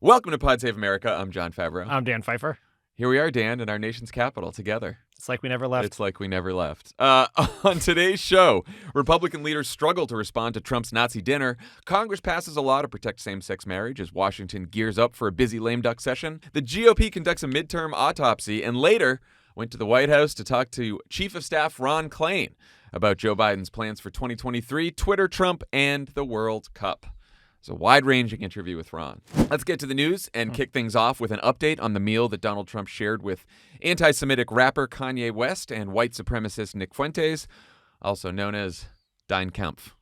Welcome to Pod Save America. I'm Jon Favreau. I'm Dan Pfeiffer. Here we are, Dan, in our nation's capital together. It's like we never left. It's like we never left. On today's show, Republican leaders struggle to respond to Trump's Nazi dinner. Congress passes a law to protect same-sex marriage as Washington gears up for a busy lame duck session. The GOP conducts a midterm autopsy and later went to the White House to talk to Chief of Staff Ron Klain about Joe Biden's plans for 2023, Twitter, Trump, and the World Cup. It's a wide-ranging interview with Ron. Let's get to the news and kick things off with an update on the meal that Donald Trump shared with anti-Semitic rapper Kanye West and white supremacist Nick Fuentes, also known as Dein Kampf.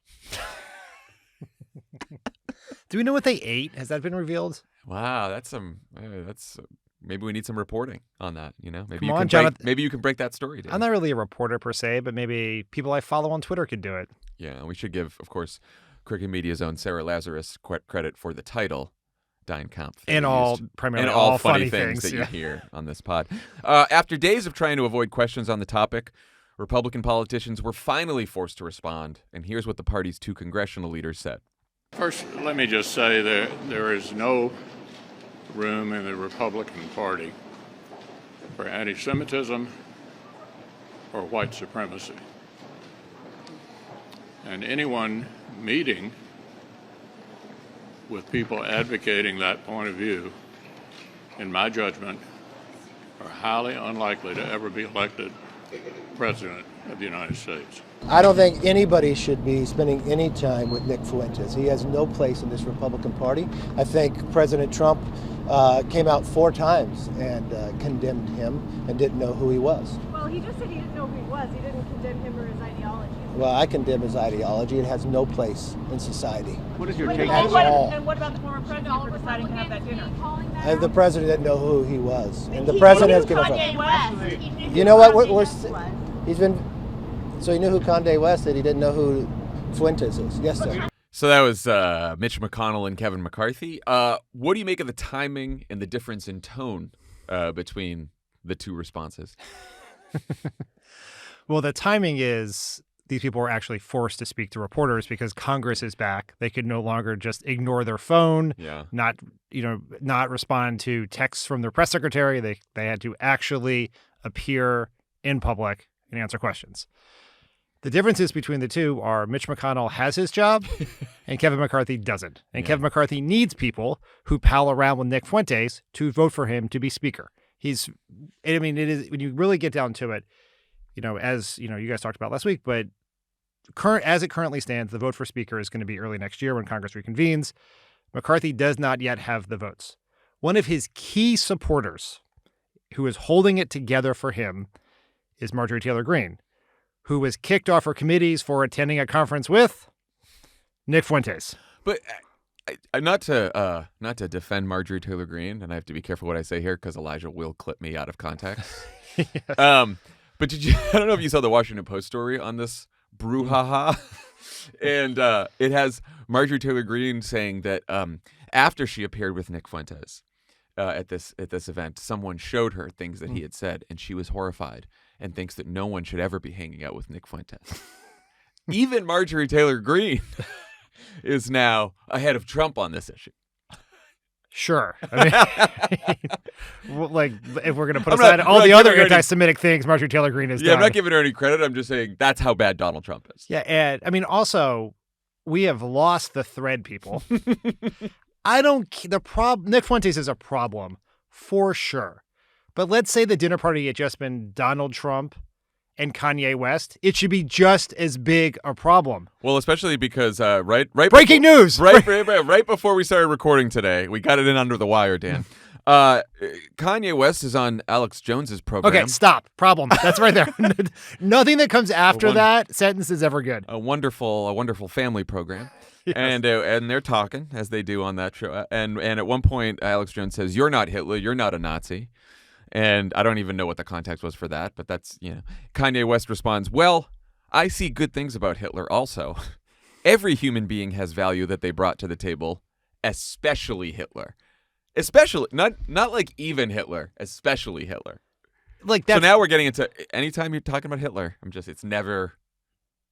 Do we know what they ate? Has that been revealed? Wow, that's maybe we need some reporting on that. You know, maybe you can break that story. Dan. I'm not really a reporter per se, but maybe people I follow on Twitter could do it. Yeah, we should give, of course, Crooked Media's own Sarah Lazarus credit for the title, Dein Kampf. And all funny things that you hear on this pod. After days of trying to avoid questions on the topic, Republican politicians were finally forced to respond. And here's what the party's two congressional leaders said. First, let me just say that there is no room in the Republican Party for anti-Semitism or white supremacy. And anyone meeting with people advocating that point of view, in my judgment, are highly unlikely to ever be elected president of the United States. I don't think anybody should be spending any time with Nick Fuentes. He has no place in this Republican Party. I think President Trump came out 4 times and condemned him and didn't know who he was. Well, he just said he didn't know who he was. He didn't condemn him or his ideology. Well, I condemn his ideology. It has no place in society. What is your take on that? And what about the former president for deciding to have that dinner? And the president didn't know who he was. And the president has given Kanye West. You know what? He's been... So he knew who Kanye West is. He didn't know who Fuentes is. Yes, sir. So that was Mitch McConnell and Kevin McCarthy. What do you make of the timing and the difference in tone between the two responses? Well, the timing is these people were actually forced to speak to reporters because Congress is back. They could no longer just ignore their phone, not respond to texts from their press secretary. They had to actually appear in public and answer questions. The differences between the two are Mitch McConnell has his job and Kevin McCarthy doesn't. And Kevin McCarthy needs people who pal around with Nick Fuentes to vote for him to be speaker. It is when you really get down to it, as you guys talked about last week, but as it currently stands, the vote for speaker is going to be early next year when Congress reconvenes. McCarthy does not yet have the votes. One of his key supporters who is holding it together for him is Marjorie Taylor Greene, who was kicked off her committees for attending a conference with Nick Fuentes. But not to defend Marjorie Taylor Greene, and I have to be careful what I say here because Elijah will clip me out of context. Yes. But I don't know if you saw the Washington Post story on this brouhaha, and it has Marjorie Taylor Greene saying that after she appeared with Nick Fuentes at this event, someone showed her things that he had said, and she was horrified and thinks that no one should ever be hanging out with Nick Fuentes. Even Marjorie Taylor Greene is now ahead of Trump on this issue. Sure. I mean, like, if we're going to put aside all the other anti-Semitic things Marjorie Taylor Greene has done. I'm not giving her any credit. I'm just saying that's how bad Donald Trump is. Yeah, and I mean, also, we have lost the thread, people. Nick Fuentes is a problem, for sure. But let's say the dinner party had just been Donald Trump and Kanye West. It should be just as big a problem. Well, especially because breaking news right before we started recording today, we got it in under the wire, Dan. Kanye West is on Alex Jones's program. Okay, stop. Problem. That's right there. Nothing that comes after that sentence is ever good. A wonderful family program. Yes. And they're talking as they do on that show. And at one point, Alex Jones says, "You're not Hitler. You're not a Nazi." And I don't even know what the context was for that, but that's, Kanye West responds, "Well, I see good things about Hitler also. Every human being has value that they brought to the table, especially Hitler. Especially, not like even Hitler, especially Hitler." Like that. So now we're getting into, anytime you're talking about Hitler, it's never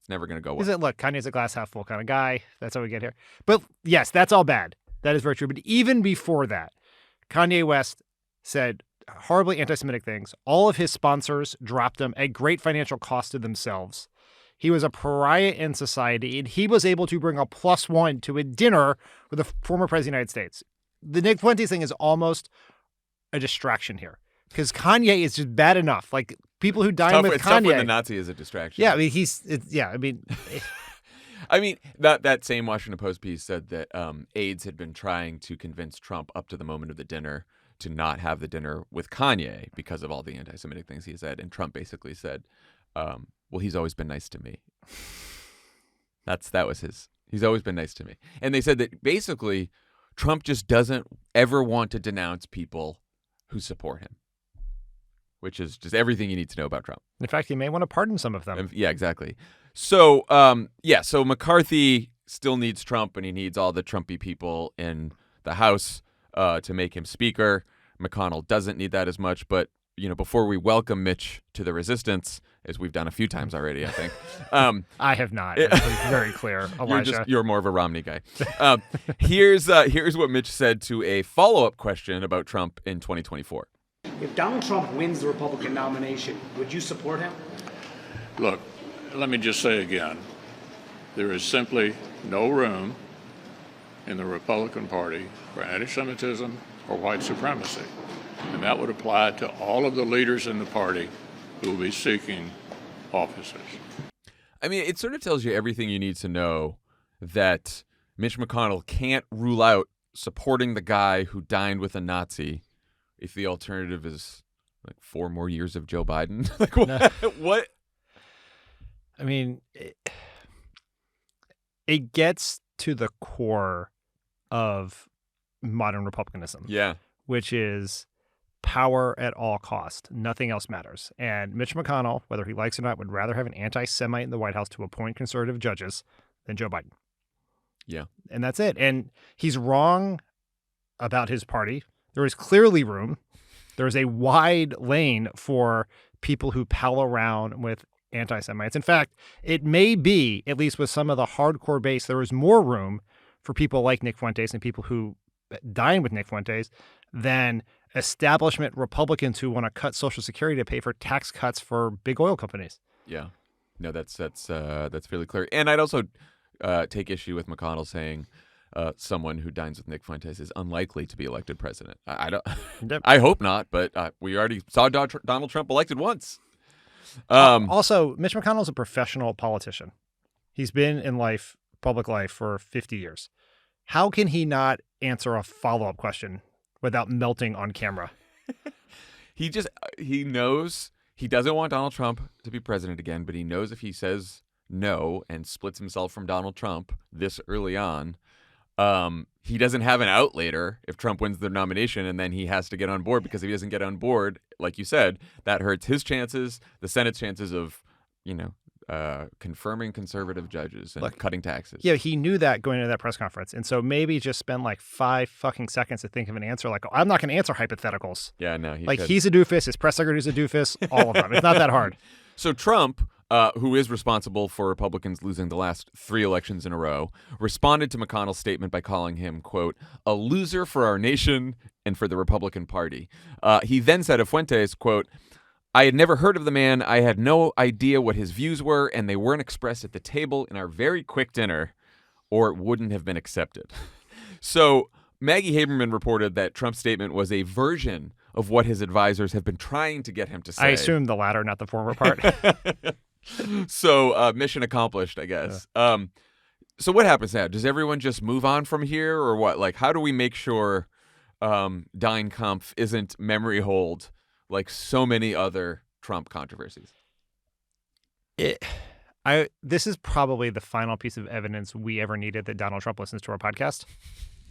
going to go well. Look, Kanye's a glass half full kind of guy. That's how we get here. But yes, that's all bad. That is very true. But even before that, Kanye West said horribly anti-Semitic things. All of his sponsors dropped them at great financial cost to themselves. He was a pariah in society, and he was able to bring a +1 to a dinner with the former president of the United States. The Nick Fuentes thing is almost a distraction here because Kanye is just bad enough. Like people who dine with it's Kanye. Tough when the Nazi is a distraction. Yeah, I mean, that same Washington Post piece said that aides had been trying to convince Trump up to the moment of the dinner to not have the dinner with Kanye because of all the anti-Semitic things he said. And Trump basically said, well, he's always been nice to me. That was he's always been nice to me. And they said that basically Trump just doesn't ever want to denounce people who support him, which is just everything you need to know about Trump. In fact, he may want to pardon some of them. Yeah, exactly. So, so McCarthy still needs Trump, and he needs all the Trumpy people in the House to make him speaker. McConnell doesn't need that as much, but before we welcome Mitch to the resistance, as we've done a few times already, I think. I have not. It's very clear, Elijah. You're more of a Romney guy. Here's what Mitch said to a follow-up question about Trump in 2024. If Donald Trump wins the Republican nomination, would you support him? Look, let me just say again, there is simply no room in the Republican Party for anti-Semitism or white supremacy. And that would apply to all of the leaders in the party who will be seeking offices. I mean, it sort of tells you everything you need to know that Mitch McConnell can't rule out supporting the guy who dined with a Nazi if the alternative is like 4 more years of Joe Biden. Like what? I mean, it gets to the core of modern republicanism. Yeah. Which is power at all cost. Nothing else matters. And Mitch McConnell, whether he likes it or not, would rather have an anti-Semite in the White House to appoint conservative judges than Joe Biden. Yeah. And that's it. And he's wrong about his party. There is clearly room. There is a wide lane for people who pal around with anti-Semites. In fact, it may be, at least with some of the hardcore base, there is more room for people like Nick Fuentes and people who dine with Nick Fuentes than establishment Republicans who want to cut Social Security to pay for tax cuts for big oil companies. Yeah. No, that's fairly clear. And I'd also take issue with McConnell saying someone who dines with Nick Fuentes is unlikely to be elected president. I don't. I hope not, but we already saw Donald Trump elected once. Also, Mitch McConnell is a professional politician. He's been in public life for 50 years. How can he not answer a follow-up question without melting on camera? He knows he doesn't want Donald Trump to be president again, but he knows if he says no and splits himself from Donald Trump this early on, he doesn't have an out later if Trump wins the nomination, and then he has to get on board, because if he doesn't get on board, like you said, that hurts his chances, the Senate's chances of, confirming conservative judges and cutting taxes. Yeah, he knew that going into that press conference. And so maybe just spend 5 fucking seconds to think of an answer. I'm not going to answer hypotheticals. Yeah, no. He's a doofus. His press secretary's a doofus. All of them. It's not that hard. So Trump, who is responsible for Republicans losing the last 3 elections in a row, responded to McConnell's statement by calling him, quote, a loser for our nation and for the Republican Party. He then said of Fuentes, quote, I had never heard of the man. I had no idea what his views were, and they weren't expressed at the table in our very quick dinner, or it wouldn't have been accepted. So Maggie Haberman reported that Trump's statement was a version of what his advisors have been trying to get him to say. I assume the latter, not the former part. So mission accomplished, I guess. Yeah. So what happens now? Does everyone just move on from here, or what? How do we make sure Dein Kampf isn't memory hold like so many other Trump controversies? This is probably the final piece of evidence we ever needed that Donald Trump listens to our podcast.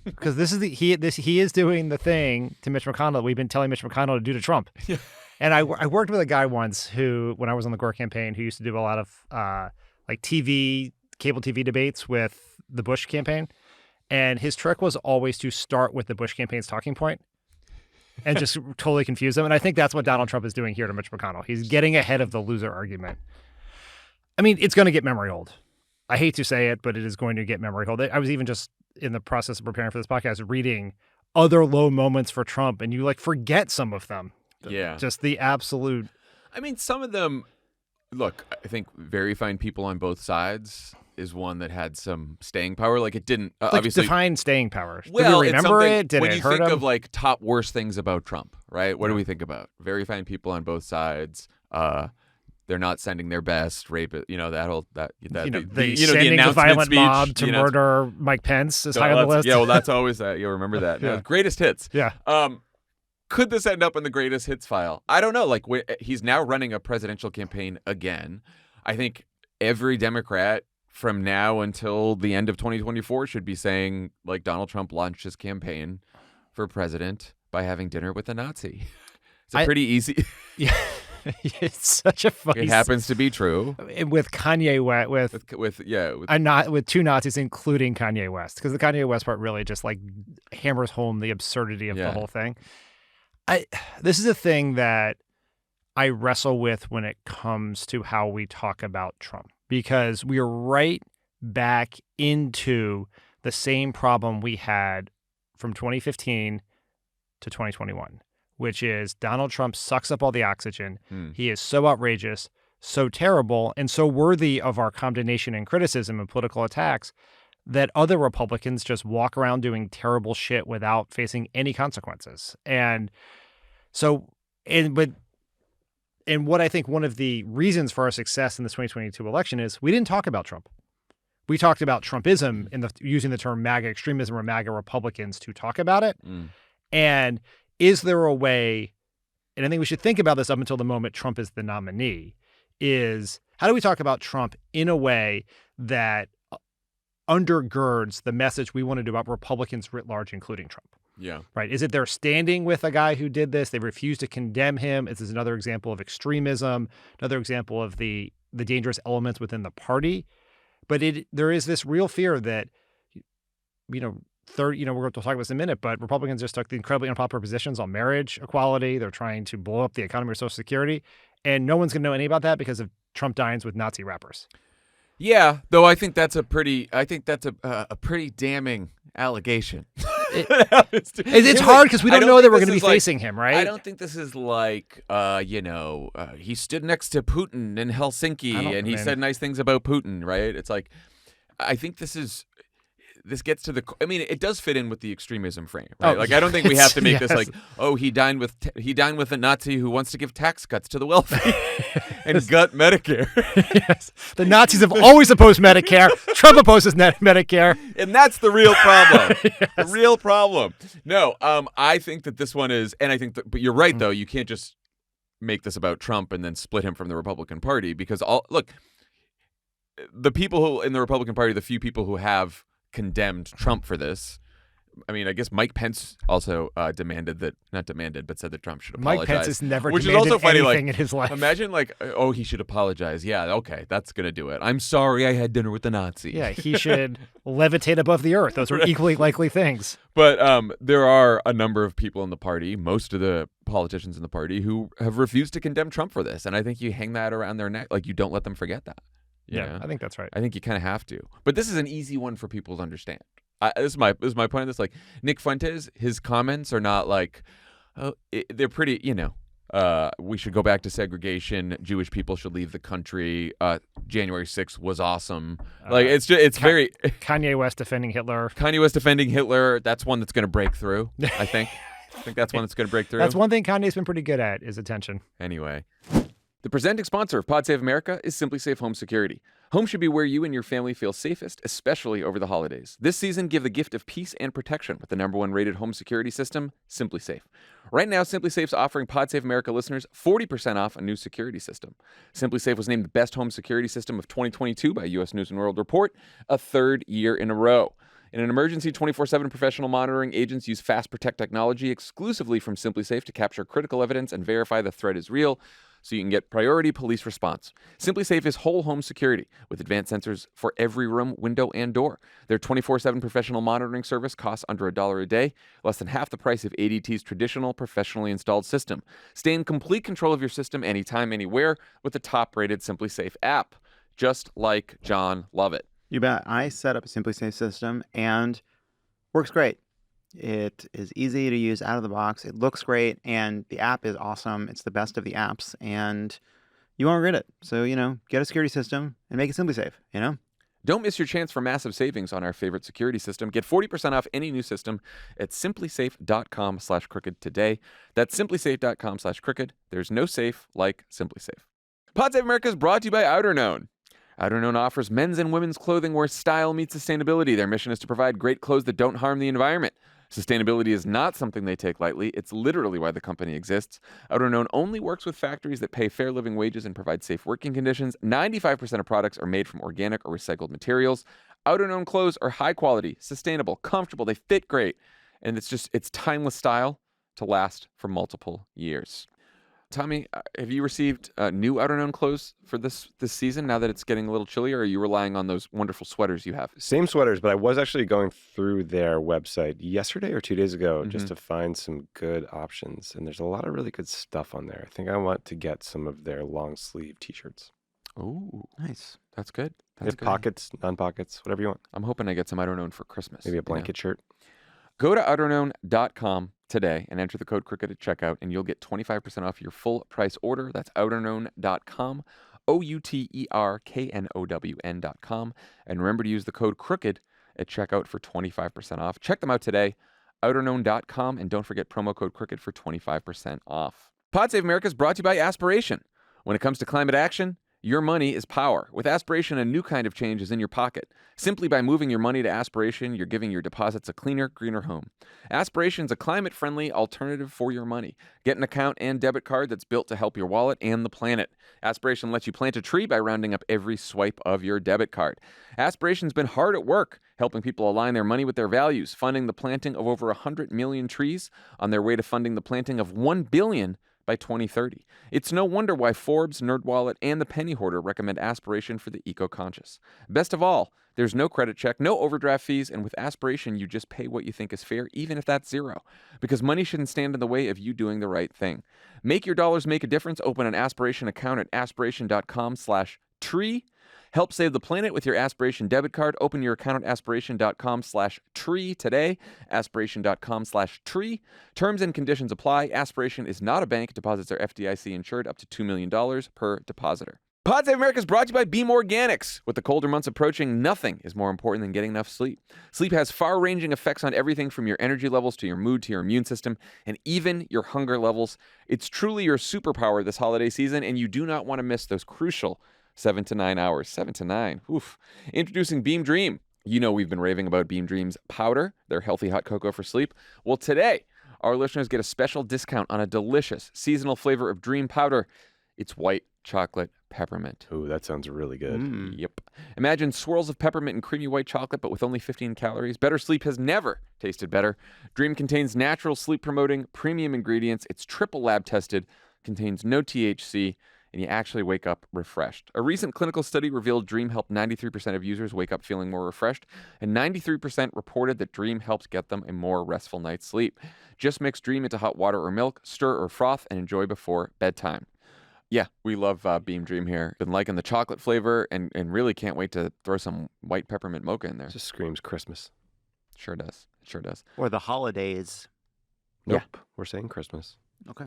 Because he is doing the thing to Mitch McConnell that we've been telling Mitch McConnell to do to Trump. Yeah. And I worked with a guy once who, when I was on the Gore campaign, who used to do a lot of cable TV debates with the Bush campaign. And his trick was always to start with the Bush campaign's talking point and just totally confuse them. And I think that's what Donald Trump is doing here to Mitch McConnell. He's getting ahead of the loser argument. I mean, it's going to get memory hold. I hate to say it, but it is going to get memory hold. I was even just in the process of preparing for this podcast reading other low moments for Trump, and you like forget some of them. Yeah. Just the absolute. I mean, some of them, look, I think very fine people on both sides is one that had some staying power. Like it didn't obviously define staying power. Well, do we remember it? Did when it you hurt think him? of like top worst things about Trump, right? What do we think about? Very fine people on both sides. They're not sending their best. Rape it. Sending the the announcement violent speech, mob to murder Mike Pence is high on the list. Yeah, well, that's always that. You'll remember that. Yeah. Greatest hits. Yeah. Could this end up in the greatest hits file? I don't know. Like he's now running a presidential campaign again. I think every Democrat from now until the end of 2024 should be saying like Donald Trump launched his campaign for president by having dinner with a Nazi. It's pretty easy. Yeah. It's such a funny. It happens to be true with Kanye West with two Nazis, including Kanye West, because the Kanye West part really just like hammers home the absurdity of the whole thing. This is a thing that I wrestle with when it comes to how we talk about Trump, because we are right back into the same problem we had from 2015 to 2021. Which is Donald Trump sucks up all the oxygen. He is so outrageous, so terrible, and so worthy of our condemnation and criticism and political attacks that other Republicans just walk around doing terrible shit without facing any consequences. And so, what I think one of the reasons for our success in this 2022 election is we didn't talk about Trump. We talked about Trumpism using the term MAGA extremism or MAGA Republicans to talk about it. And is there a way, and I think we should think about this up until the moment Trump is the nominee, is how do we talk about Trump in a way that undergirds the message we want to do about Republicans writ large, including Trump? Yeah. Right. Is it they're standing with a guy who did this? They refuse to condemn him. This is another example of extremism, another example of the dangerous elements within the party. But there is this real fear that, we're going to talk about this in a minute, but Republicans just took the incredibly unpopular positions on marriage equality. They're trying to blow up the economy or Social Security, and no one's going to know any about that because of Trump dines with Nazi rappers. Yeah, though I think that's a pretty damning allegation. It's hard because we don't know that we're going to be facing him, right? I don't think this is like, he stood next to Putin in Helsinki and he said nice things about Putin, right? It's like, I think this gets to it does fit in with the extremism frame, right? Like, I don't think we have to make this like, he dined with a Nazi who wants to give tax cuts to the wealthy and gut Medicare. Yes. The Nazis have always opposed Medicare. Trump opposes Medicare. And that's the real problem. Yes. The real problem. No, I think that this one is, and I think but you're right, though. You can't just make this about Trump and then split him from the Republican Party, because the people who in the Republican Party, the few people who have condemned Trump for this. I mean, I guess Mike Pence also said that Trump should apologize. Mike Pence has never which demanded is also funny, anything in his life. Imagine he should apologize. Yeah, okay, that's going to do it. I'm sorry I had dinner with the Nazi. Yeah, he should levitate above the earth. Those are equally likely things. But there are a number of people in the party, most of the politicians in the party, who have refused to condemn Trump for this. And I think you hang that around their neck. Like, you don't let them forget that. Yeah, I think that's right. I think you kind of have to. But this is an easy one for people to understand. This is my point on this. Like, Nick Fuentes, his comments are not like, they're pretty, we should go back to segregation. Jewish people should leave the country. January 6th was awesome. It's very Kanye West defending Hitler. Kanye West defending Hitler. That's one that's going to break through, I think. I think that's one that's going to break through. That's one thing Kanye's been pretty good at, is attention. Anyway. The presenting sponsor of Pod Save America is Simply Safe Home Security. Home should be where you and your family feel safest, especially over the holidays. This season, give the gift of peace and protection with the #1 rated home security system, Simply Safe. Right now, Simply Safe's offering Pod Save America listeners 40% off a new security system. Simply Safe was named the best home security system of 2022 by U.S. News & World Report, a third year in a row. In an emergency, 24/7 professional monitoring, agents use Fast Protect technology exclusively from Simply Safe to capture critical evidence and verify the threat is real, so you can get priority police response. Simply Safe is whole home security with advanced sensors for every room, window, and door. Their 24/7 professional monitoring service costs under $1 a day, less than half the price of ADT's traditional professionally installed system. Stay in complete control of your system anytime, anywhere with the top-rated Simply Safe app, just like Jon Lovett. You bet. I set up a Simply Safe system and works great. It is easy to use out of the box. It looks great, and the app is awesome. It's the best of the apps, and you won't regret it. So, get a security system and make it simply safe, Don't miss your chance for massive savings on our favorite security system. Get 40% off any new system at simplysafe.com/crooked today. That's simplysafe.com/crooked. There's no safe like SimpliSafe. Pod Save America is brought to you by Outerknown. Outerknown offers men's and women's clothing where style meets sustainability. Their mission is to provide great clothes that don't harm the environment. Sustainability is not something they take lightly. It's literally why the company exists. Outerknown only works with factories that pay fair living wages and provide safe working conditions. 95% of products are made from organic or recycled materials. Outerknown clothes are high quality, sustainable, comfortable. They fit great. And it's timeless style to last for multiple years. Tommy, have you received new Outerknown clothes for this season now that it's getting a little chillier, or are you relying on those wonderful sweaters you have? Same sweaters, but I was actually going through their website yesterday or 2 days ago just to find some good options. And there's a lot of really good stuff on there. I think I want to get some of their long sleeve t-shirts. Oh, Nice. that's good. They That's have good. pockets, non-pockets, whatever you want. I'm hoping I get some Outerknown for Christmas. Maybe a blanket shirt. Go to outerknown.com today and enter the code Crooked at checkout, and you'll get 25% off your full price order. That's outerknown.com, outerknown.com. And remember to use the code Crooked at checkout for 25% off. Check them out today, outerknown.com, and don't forget promo code Crooked for 25% off. Pod Save America is brought to you by Aspiration. When it comes to climate action, your money is power. With Aspiration, a new kind of change is in your pocket. Simply by moving your money to Aspiration, you're giving your deposits a cleaner, greener home. Aspiration is a climate-friendly alternative for your money. Get an account and debit card that's built to help your wallet and the planet. Aspiration lets you plant a tree by rounding up every swipe of your debit card. Aspiration's been hard at work, helping people align their money with their values, funding the planting of over 100 million trees on their way to funding the planting of 1 billion by 2030. It's no wonder why Forbes, NerdWallet, and The Penny Hoarder recommend Aspiration for the eco-conscious. Best of all, there's no credit check, no overdraft fees, and with Aspiration, you just pay what you think is fair, even if that's zero. Because money shouldn't stand in the way of you doing the right thing. Make your dollars make a difference. Open an Aspiration account at aspiration.com/tree. Help save the planet with your Aspiration debit card. Open your account at aspiration.com/tree today. Aspiration.com/tree. Terms and conditions apply. Aspiration is not a bank. Deposits are FDIC insured up to $2 million per depositor. Pod Save America is brought to you by Beam Organics. With the colder months approaching, nothing is more important than getting enough sleep. Sleep has far-ranging effects on everything from your energy levels to your mood to your immune system and even your hunger levels. It's truly your superpower this holiday season, and you do not want to miss those crucial 7 to 9 hours. 7 to 9. Oof. Introducing Beam Dream. You know we've been raving about Beam Dream's powder, their healthy hot cocoa for sleep. Well, today, our listeners get a special discount on a delicious seasonal flavor of Dream powder. It's white chocolate peppermint. Ooh, that sounds really good. Yep. Imagine swirls of peppermint and creamy white chocolate, but with only 15 calories. Better sleep has never tasted better. Dream contains natural sleep-promoting premium ingredients. It's triple lab tested, contains no THC, and you actually wake up refreshed. A recent clinical study revealed Dream helped 93% of users wake up feeling more refreshed, and 93% reported that Dream helped get them a more restful night's sleep. Just mix Dream into hot water or milk, stir or froth, and enjoy before bedtime. Yeah, we love Beam Dream here. Been liking the chocolate flavor and really can't wait to throw some white peppermint mocha in there. Just screams Christmas. Sure does. It sure does. Or the holidays. Nope. Yeah. We're saying Christmas. Okay.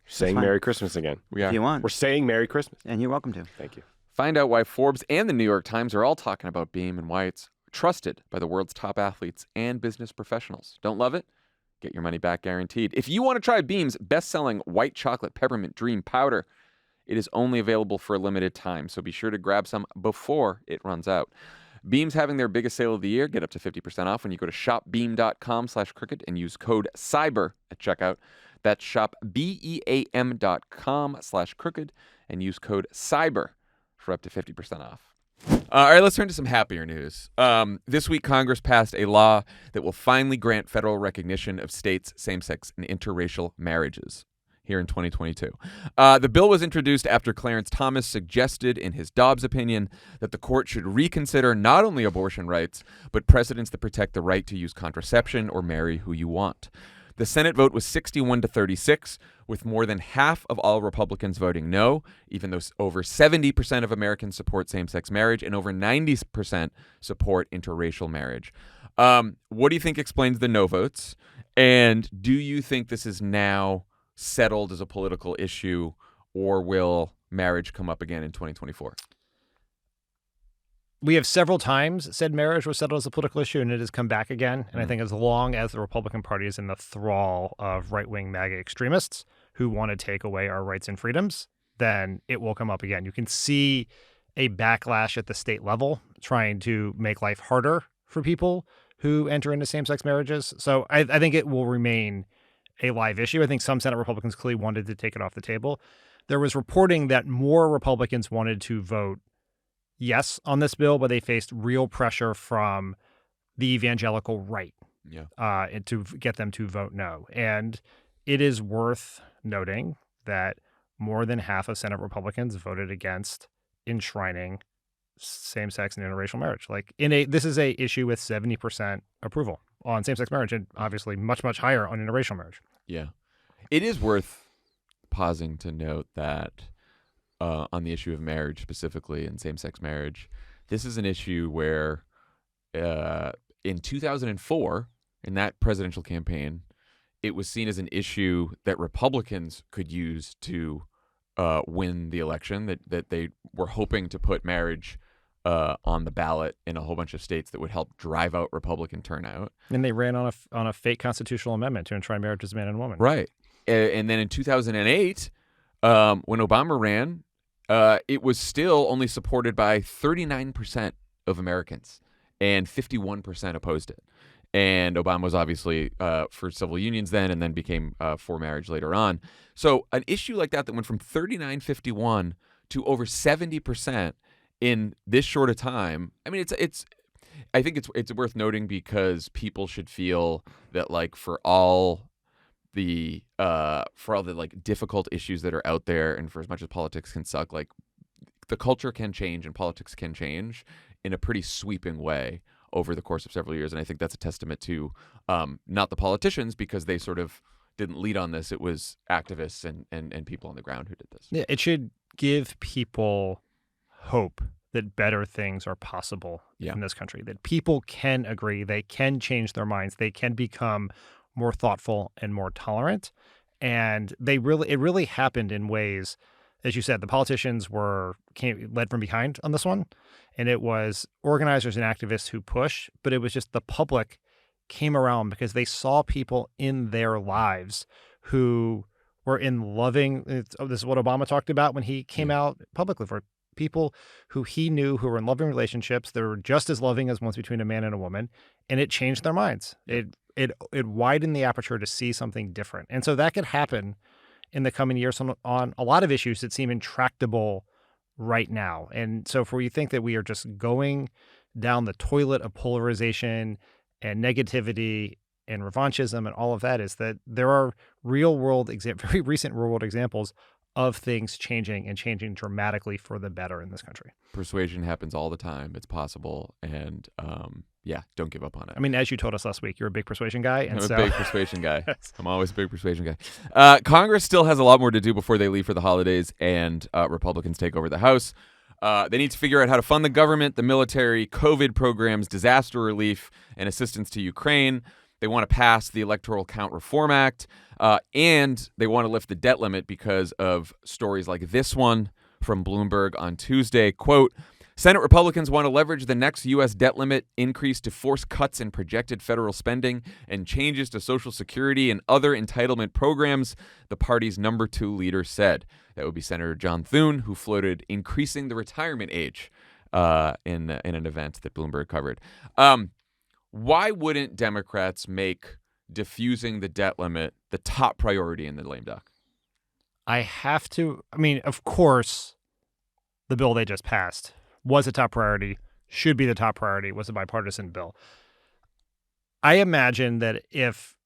Saying fine. Merry Christmas again. We are. If you want. We're saying Merry Christmas. And you're welcome to. Thank you. Find out why Forbes and the New York Times are all talking about Beam and why it's trusted by the world's top athletes and business professionals. Don't love it? Get your money back guaranteed. If you want to try Beam's best-selling white chocolate peppermint Dream powder, it is only available for a limited time, so be sure to grab some before it runs out. Beam's having their biggest sale of the year. Get up to 50% off when you go to shopbeam.com/crooked and use code CYBER at checkout. That's shopbeam.com/crooked and use code CYBER for up to 50% off. All right, let's turn to some happier news. This week, Congress passed a law that will finally grant federal recognition of states' same-sex and interracial marriages here in 2022. The bill was introduced after Clarence Thomas suggested in his Dobbs opinion that the court should reconsider not only abortion rights, but precedents that protect the right to use contraception or marry who you want. The Senate vote was 61-36, with more than half of all Republicans voting no, even though over 70% of Americans support same-sex marriage and over 90% support interracial marriage. What do you think explains the no votes? And do you think this is now settled as a political issue, or will marriage come up again in 2024? We have several times said marriage was settled as a political issue, and it has come back again. And I think as long as the Republican Party is in the thrall of right-wing MAGA extremists who want to take away our rights and freedoms, then it will come up again. You can see a backlash at the state level trying to make life harder for people who enter into same-sex marriages. So I think it will remain a live issue. I think some Senate Republicans clearly wanted to take it off the table. There was reporting that more Republicans wanted to vote yes on this bill, but they faced real pressure from the evangelical right to get them to vote no. And it is worth noting that more than half of Senate Republicans voted against enshrining same-sex and interracial marriage. This is a issue with 70% approval on same-sex marriage, and obviously much, much higher on interracial marriage. Yeah. It is worth pausing to note that on the issue of marriage specifically and same-sex marriage, this is an issue where in 2004, in that presidential campaign, it was seen as an issue that Republicans could use to win the election, that they were hoping to put marriage on the ballot in a whole bunch of states that would help drive out Republican turnout. And they ran on a fake constitutional amendment to enshrine marriage as a man and woman. Right. And then in 2008, when Obama ran, it was still only supported by 39% of Americans, and 51% opposed it. And Obama was obviously for civil unions then, and then became for marriage later on. So an issue like that went from 39-51 to over 70% in this short a time. I mean, I think it's worth noting because people should feel that, like, for all the like difficult issues that are out there, and for as much as politics can suck, like, the culture can change and politics can change in a pretty sweeping way over the course of several years. And I think that's a testament to not the politicians, because they sort of didn't lead on this. It was activists and people on the ground who did this. Yeah, it should give people hope that better things are possible in this country, that people can agree, they can change their minds, they can become more thoughtful and more tolerant. And it really happened in ways, as you said, the politicians led from behind on this one. And it was organizers and activists who push, but it was just the public came around because they saw people in their lives who were in loving. This is what Obama talked about when he came out publicly, for people who he knew who were in loving relationships. They were just as loving as ones between a man and a woman, and it changed their minds. It widened the aperture to see something different. And so that could happen in the coming years on a lot of issues that seem intractable right now. And so if we think that we are just going down the toilet of polarization and negativity and revanchism and all of that, is that there are very recent real world examples of things changing and changing dramatically for the better in this country. Persuasion happens all the time. It's possible. And don't give up on it. I mean, as you told us last week, you're a big persuasion guy. And I'm a big persuasion guy. I'm always a big persuasion guy. Congress still has a lot more to do before they leave for the holidays and Republicans take over the House. They need to figure out how to fund the government, the military, COVID programs, disaster relief, and assistance to Ukraine. They want to pass the Electoral Count Reform Act, and they want to lift the debt limit because of stories like this one from Bloomberg on Tuesday. Quote, Senate Republicans want to leverage the next U.S. debt limit increase to force cuts in projected federal spending and changes to Social Security and other entitlement programs, the party's number 2 leader said. That would be Senator Jon Thune, who floated increasing the retirement age in an event that Bloomberg covered. Why wouldn't Democrats make diffusing the debt limit the top priority in the lame duck? Of course, the bill they just passed was a top priority, should be the top priority, was a bipartisan bill. I imagine that if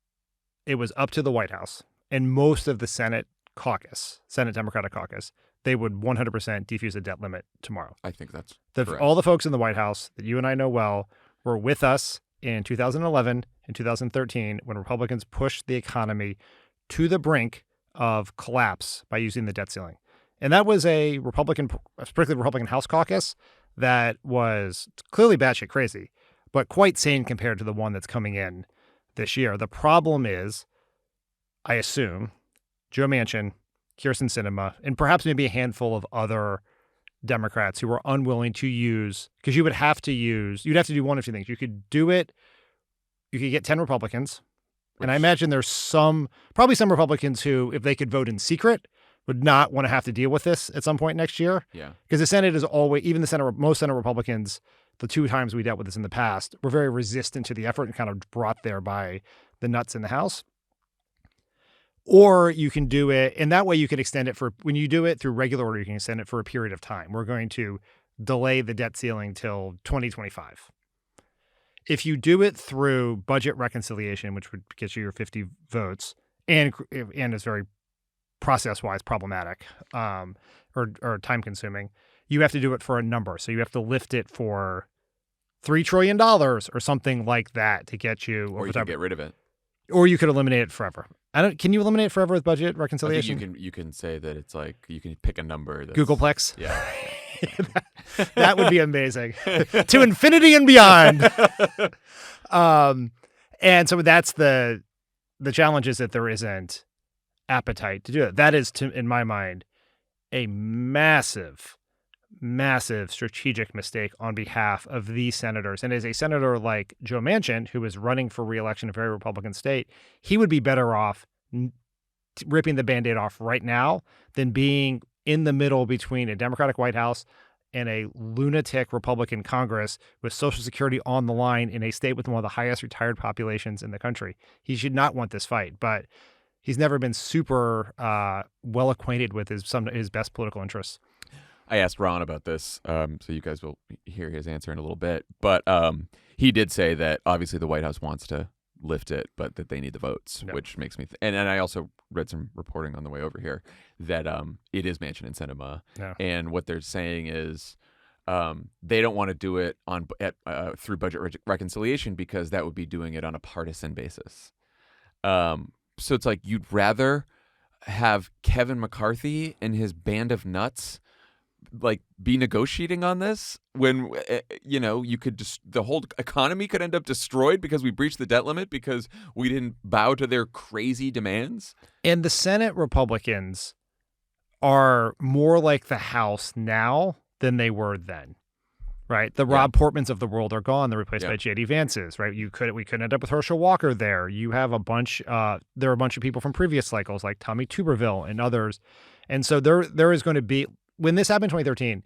it was up to the White House and most of the Senate Democratic caucus, they would 100% defuse the debt limit tomorrow. I think that's correct. All the folks in the White House that you and I know well were with us in 2011 and 2013 when Republicans pushed the economy to the brink of collapse by using the debt ceiling. And that was a strictly Republican House caucus that was clearly batshit crazy. but quite sane compared to the one that's coming in this year. The problem is, I assume, Joe Manchin, Kyrsten Sinema, and perhaps maybe a handful of other Democrats who are unwilling to use, because you'd have to do one of two things. You could get 10 Republicans, and I imagine there's probably some Republicans who, if they could vote in secret, would not want to have to deal with this at some point next year. Yeah. Because the Senate is always, even most Senate Republicans, the two times we dealt with this in the past, were very resistant to the effort and kind of brought there by the nuts in the House. Or you can do it, and that way you can extend it when you do it through regular order, you can extend it for a period of time. We're going to delay the debt ceiling till 2025. If you do it through budget reconciliation, which would get you your 50 votes, and is very process-wise problematic or time-consuming, you have to do it for a number. So you have to lift it for $3 trillion or something like that to get you. Or you can get rid of it. Or you could eliminate it forever. Can you eliminate it forever with budget reconciliation? I think you can say that it's like you can pick a number. Googleplex? Yeah. That would be amazing. To infinity and beyond. And so that's the challenge, is that there isn't appetite to do it. That is, in my mind, a massive strategic mistake on behalf of these senators. And as a senator like Joe Manchin, who is running for re-election in a very Republican state, he would be better off ripping the Band-Aid off right now than being in the middle between a Democratic White House and a lunatic Republican Congress with Social Security on the line in a state with one of the highest retired populations in the country. He should not want this fight, but he's never been super well acquainted with his best political interests. I asked Ron about this, so you guys will hear his answer in a little bit. But he did say that obviously the White House wants to lift it, but that they need the votes, which makes me and I also read some reporting on the way over here that it is Manchin and Sinema, and what they're saying is they don't want to do it through budget reconciliation because that would be doing it on a partisan basis. So it's like you'd rather have Kevin McCarthy and his band of nuts like be negotiating on this when you could just the whole economy could end up destroyed because we breached the debt limit because we didn't bow to their crazy demands. And the Senate Republicans are more like the House now than they were then. Right. The Rob Portmans of the world are gone. They're replaced by J.D. Vances. Right. We could end up with Herschel Walker there. You have there are a bunch of people from previous cycles like Tommy Tuberville and others. And so there is going to be, when this happened in 2013,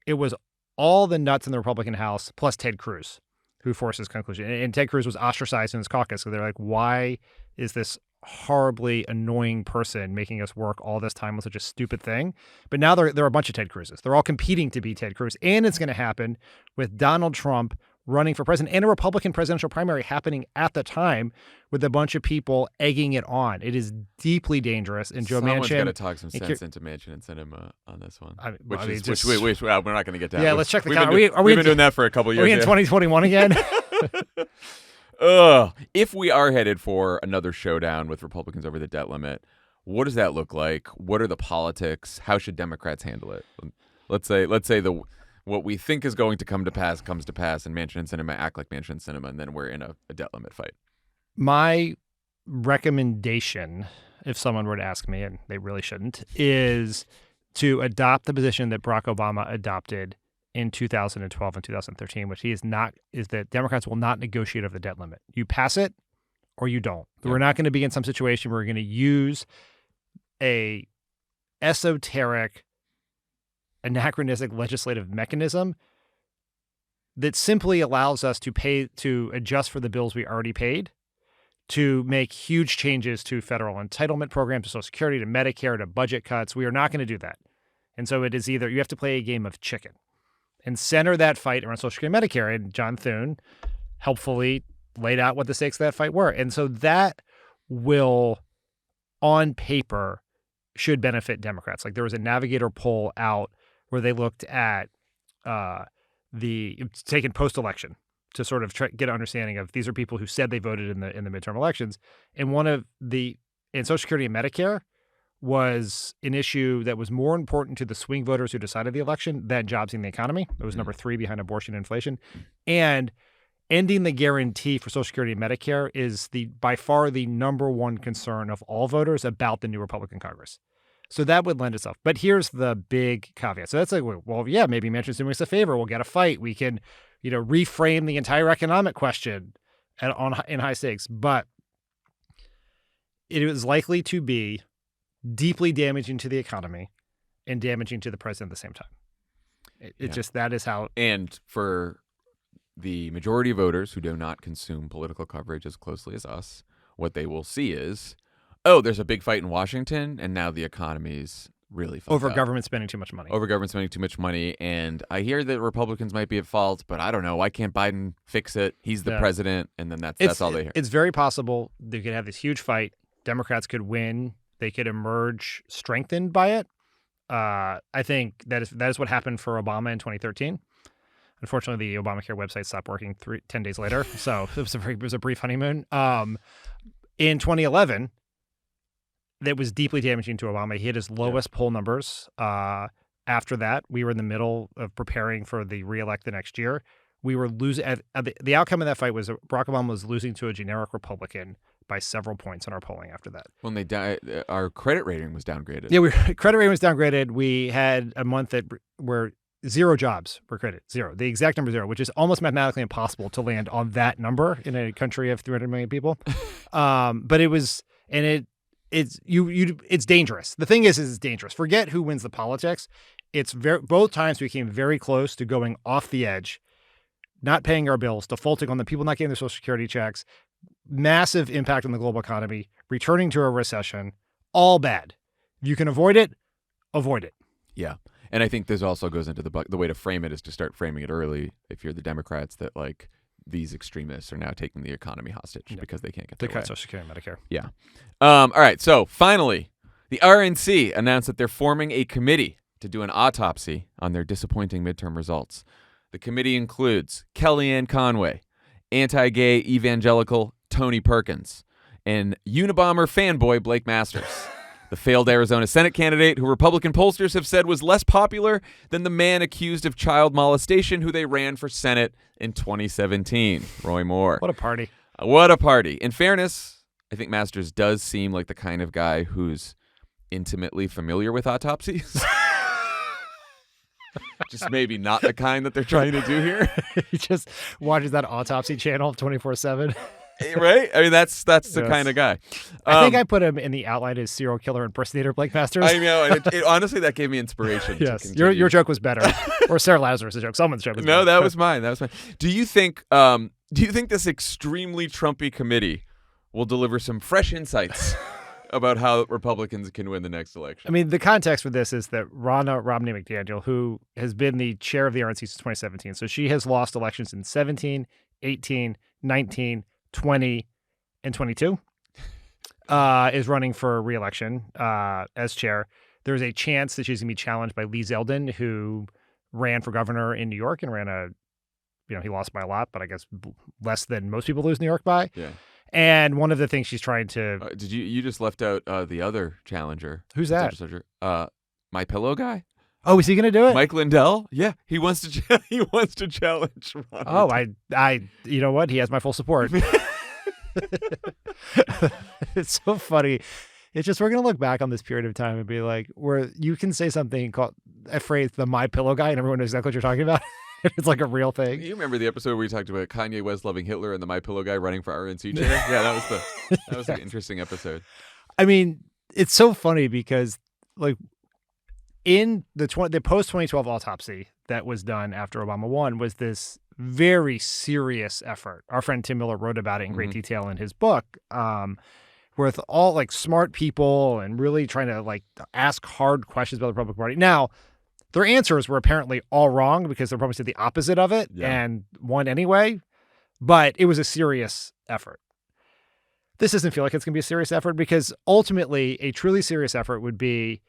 it was all the nuts in the Republican House plus Ted Cruz who forced his conclusion. And Ted Cruz was ostracized in his caucus. So they're like, why is this horribly annoying person making us work all this time on such a stupid thing? But now there are a bunch of Ted Cruzes. They're all competing to be Ted Cruz. And it's going to happen with Donald Trump running for president and a Republican presidential primary happening at the time with a bunch of people egging it on. It is deeply dangerous. And Joe Someone's Manchin... got to talk some sense into Manchin and Sinema on this one. We're not going to get to that. Yeah, let's check the calendar. We've been doing that for a couple years. Are we in 2021 again? If we are headed for another showdown with Republicans over the debt limit, what does that look like? What are the politics? How should Democrats handle it? Let's say what we think is going to come to pass comes to pass, and Manchin and Sinema act like Manchin and Sinema, and then we're in a debt limit fight. My recommendation, if someone were to ask me, and they really shouldn't, is to adopt the position that Barack Obama adopted in 2012 and 2013, which is that Democrats will not negotiate over the debt limit. You pass it or you don't. Yeah. We're not going to be in some situation where we're going to use a esoteric, anachronistic legislative mechanism that simply allows us to adjust for the bills we already paid, to make huge changes to federal entitlement programs, to Social Security, to Medicare, to budget cuts. We are not going to do that. And so it is either you have to play a game of chicken and center that fight around Social Security and Medicare. And John Thune helpfully laid out what the stakes of that fight were. And so that will, on paper, should benefit Democrats. Like there was a Navigator poll out where they looked at taken post-election to sort of get an understanding of these are people who said they voted in the midterm elections. And in Social Security and Medicare was an issue that was more important to the swing voters who decided the election than jobs in the economy. It was number 3 behind abortion and inflation. And ending the guarantee for Social Security and Medicare is by far the number one concern of all voters about the new Republican Congress. So that would lend itself. But here's the big caveat. So that's like, well, yeah, maybe Manchin's doing us a favor. We'll get a fight. We can, reframe the entire economic question in high stakes. But it is likely to be deeply damaging to the economy and damaging to the president at the same time. That is how. And for the majority of voters who do not consume political coverage as closely as us, what they will see is, oh, there's a big fight in Washington, and now the economy's really fucked over up. Government spending too much money. Over government spending too much money, and I hear that Republicans might be at fault, but I don't know. Why can't Biden fix it? He's the president, and then that's all they hear. It's very possible they could have this huge fight. Democrats could win. They could emerge strengthened by it. I think that is what happened for Obama in 2013. Unfortunately, the Obamacare website stopped working 10 days later, so it was a brief honeymoon. In 2011, that was deeply damaging to Obama. He hit his lowest poll numbers. After that, we were in the middle of preparing for the reelect the next year. We were losing. The outcome of that fight was Barack Obama was losing to a generic Republican by several points in our polling after that. When our credit rating was downgraded. Yeah, credit rating was downgraded. We had a month where 0 jobs were created. 0. The exact number 0, which is almost mathematically impossible to land on that number in a country of 300 million people. But it was, and it's dangerous. The thing is it's dangerous. Forget who wins the politics. Both times we came very close to going off the edge, not paying our bills, defaulting on the people not getting their Social Security checks, massive impact on the global economy, returning to a recession, all bad. If you can avoid it, avoid it. Yeah. And I think this also goes into the way to frame it is to start framing it early if you're the Democrats that like these extremists are now taking the economy hostage because they can't get their way. Social Security and Medicare. Yeah. All right. So finally, the RNC announced that they're forming a committee to do an autopsy on their disappointing midterm results. The committee includes Kellyanne Conway, anti-gay evangelical Tony Perkins, and Unabomber fanboy Blake Masters, the failed Arizona Senate candidate who Republican pollsters have said was less popular than the man accused of child molestation who they ran for Senate in 2017, Roy Moore. What a party. What a party. In fairness, I think Masters does seem like the kind of guy who's intimately familiar with autopsies. Just maybe not the kind that they're trying to do here. He just watches that autopsy channel 24/7. Right? I mean, that's the kind of guy. I think I put him in the outline as serial killer impersonator Blake Masters. I know. And honestly, that gave me inspiration. Yes. Your joke was better. Or Sarah Lazarus' joke. Someone's joke was better. No, that was mine. Do you think this extremely Trumpy committee will deliver some fresh insights about how Republicans can win the next election? I mean, the context for this is that Ronna Romney McDaniel, who has been the chair of the RNC since 2017, so she has lost elections in 17, 18, 19, 20, and 22, is running for re-election as chair. There's a chance that she's going to be challenged by Lee Zeldin, who ran for governor in New York and he lost by a lot, but I guess less than most people lose New York by. Yeah. And one of the things she's trying to... did you just left out the other challenger? Who's that? My Pillow guy? Oh, is he going to do it? Mike Lindell? Yeah, he wants to challenge Ron. Oh, I you know what? He has my full support. It's so funny. It's just we're going to look back on this period of time and be like, where you can say something called a phrase, the My Pillow guy, and everyone knows exactly what you're talking about. It's like a real thing. You remember the episode where we talked about Kanye West loving Hitler and the My Pillow guy running for RNC chair? Yeah, that was an interesting episode. I mean, it's so funny because like in the post 2012 autopsy that was done after Obama won was this very serious effort. Our friend Tim Miller wrote about it in great detail in his book, with all like smart people and really trying to like ask hard questions about the Republican Party. Now, their answers were apparently all wrong because the Republicans did the opposite of it and won anyway, but it was a serious effort. This doesn't feel like it's going to be a serious effort because ultimately a truly serious effort would be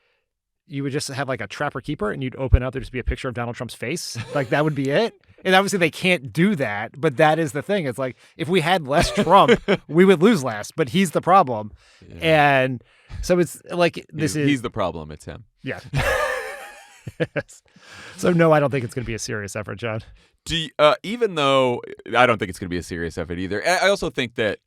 you would just have like a trapper keeper and you'd open up, there'd just be a picture of Donald Trump's face. Like that would be it. And obviously they can't do that, but that is the thing. It's like if we had less Trump, we would lose less, but he's the problem. Yeah. And so it's like he's the problem. It's him. Yeah. So no, I don't think it's going to be a serious effort, John. Even though I don't think it's going to be a serious effort either, I also think that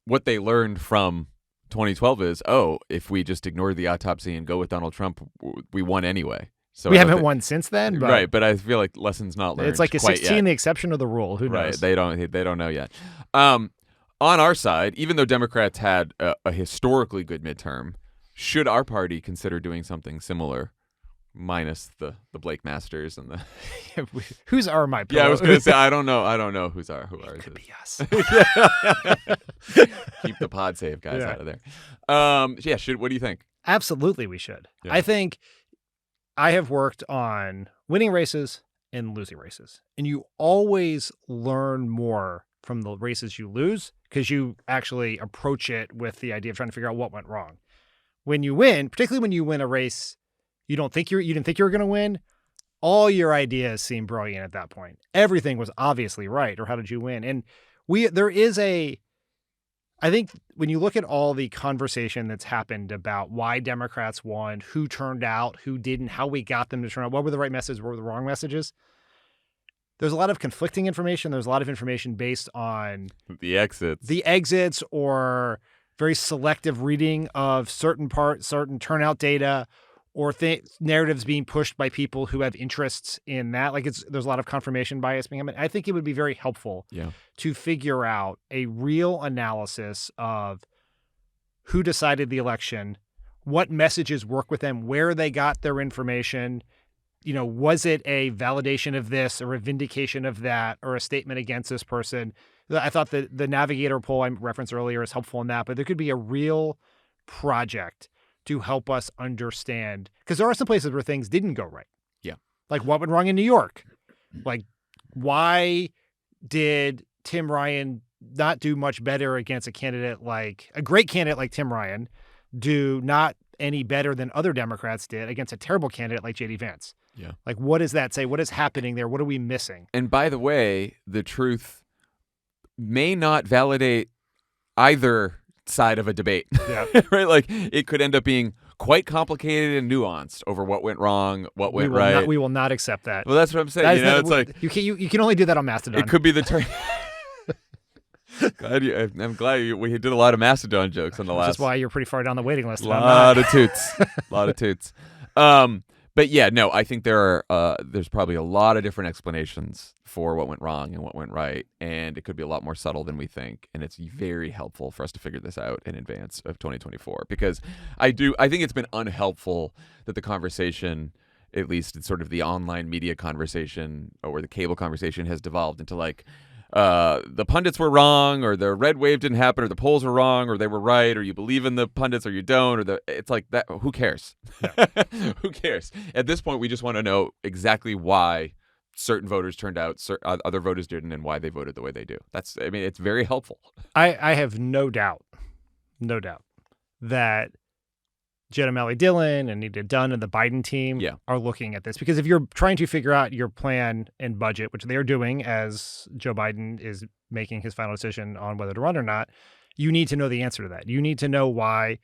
what they learned from 2012 is, if we just ignore the autopsy and go with Donald Trump, we won anyway. So we haven't won since then, but right? But I feel like lessons not learned. It's like a 16, yet. the exception of the rule. Who knows? Right? They don't know yet. On our side, even though Democrats had a historically good midterm, should our party consider doing something similar? Minus the Blake Masters and the who's our my pillow? Yeah, I was gonna say I don't know who ours could be us. Keep the pod save guys out of there. What do you think? Absolutely, we should. Yeah. I think I have worked on winning races and losing races, and you always learn more from the races you lose because you actually approach it with the idea of trying to figure out what went wrong. When you win, particularly when you win a race. You didn't think you were going to win. All your ideas seem brilliant at that point. Everything was obviously right. Or how did you win? And I think when you look at all the conversation that's happened about why Democrats won, who turned out, who didn't, how we got them to turn out, what were the right messages, what were the wrong messages? There's a lot of conflicting information. There's a lot of information based on the exits or very selective reading of certain turnout data, or narratives being pushed by people who have interests in that. There's a lot of confirmation bias being happening. I think it would be very helpful to figure out a real analysis of who decided the election, what messages work with them, where they got their information. Was it a validation of this or a vindication of that or a statement against this person? I thought the Navigator poll I referenced earlier is helpful in that, but there could be a real project to help us understand, because there are some places where things didn't go right. Yeah. Like what went wrong in New York? Like why did Tim Ryan not do much better against a great candidate like Tim Ryan, do not any better than other Democrats did against a terrible candidate like J.D. Vance? Yeah. Like what does that say? What is happening there? What are we missing? And by the way, the truth may not validate either side of a debate. Yeah. Right? Like it could end up being quite complicated and nuanced over what went wrong, what went right. We will not accept that. Well, that's what I'm saying. It's like you can only do that on Mastodon. It could be the turn. I'm glad we did a lot of Mastodon jokes on the last. That's why you're pretty far down the waiting list. A lot of toots. But yeah, no, I think there's probably a lot of different explanations for what went wrong and what went right, and it could be a lot more subtle than we think, and it's very helpful for us to figure this out in advance of 2024, because I think it's been unhelpful that the conversation, at least it's sort of the online media conversation or the cable conversation, has devolved into the pundits were wrong, or the red wave didn't happen, or the polls were wrong, or they were right, or you believe in the pundits or you don't, it's like that. Who cares? Yeah. Who cares? At this point, we just want to know exactly why certain voters turned out, other voters didn't, and why they voted the way they do. It's very helpful. I have no doubt that Jed O'Malley-Dillon and Anita Dunn and the Biden team are looking at this, because if you're trying to figure out your plan and budget, which they are doing as Joe Biden is making his final decision on whether to run or not, you need to know the answer to that. You need to know why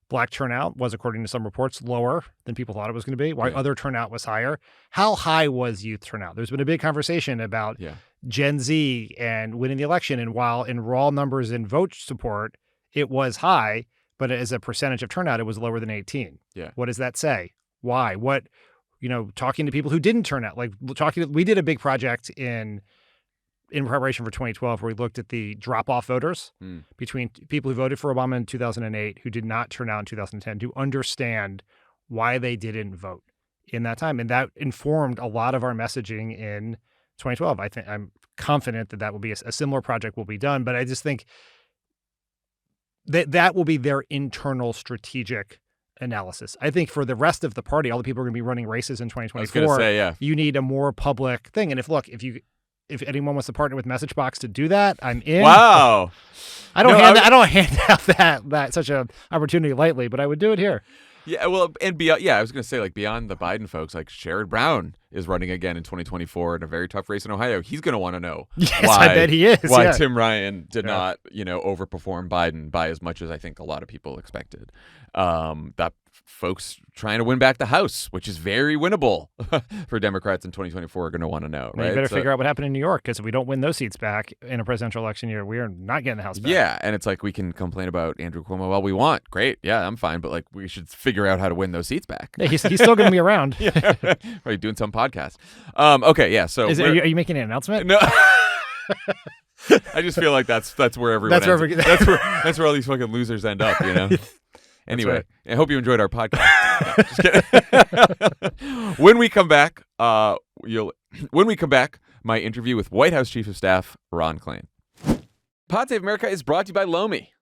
black turnout was, according to some reports, lower than people thought it was going to be, why other turnout was higher. How high was youth turnout? There's been a big conversation about Gen Z and winning the election, and while in raw numbers in vote support, it was high, but as a percentage of turnout, it was lower than 18. Yeah. What does that say? Why? What, talking to people who didn't turn out, we did a big project in preparation for 2012 where we looked at the drop-off voters between people who voted for Obama in 2008 who did not turn out in 2010 to understand why they didn't vote in that time. And that informed a lot of our messaging in 2012. I'm confident that will be a similar project will be done, but I just think that will be their internal strategic analysis. I think for the rest of the party, all the people are going to be running races in 2024. I was going to say, you need a more public thing. And if anyone wants to partner with MessageBox to do that, I'm in. Wow. I don't hand out that such an opportunity lightly, but I would do it here. Yeah, well, and beyond, I was going to say, beyond the Biden folks, Sherrod Brown is running again in 2024 in a very tough race in Ohio, he's going to want to know Yes, why, I bet he is. why yeah. Tim Ryan did not, overperform Biden by as much as I think a lot of people expected. That folks trying to win back the House, which is very winnable for Democrats in 2024, are going to want to know. Well, right? you better figure out what happened in New York, because if we don't win those seats back in a presidential election year, we are not getting the House back. Yeah, and it's like we can complain about Andrew Cuomo. Well, we want. Great. Yeah, I'm fine. But, like, we should figure out how to win those seats back. Yeah, he's still going to be around. Yeah, right, doing some podcast. Okay, yeah. So Are you making an announcement? No. I just feel like that's where everyone That's where ends. That's where all these fucking losers end up, Anyway, right. I hope you enjoyed our podcast. No, just kidding. When we come back, my interview with White House Chief of Staff Ron Klain. Pod Save America is brought to you by Lomi.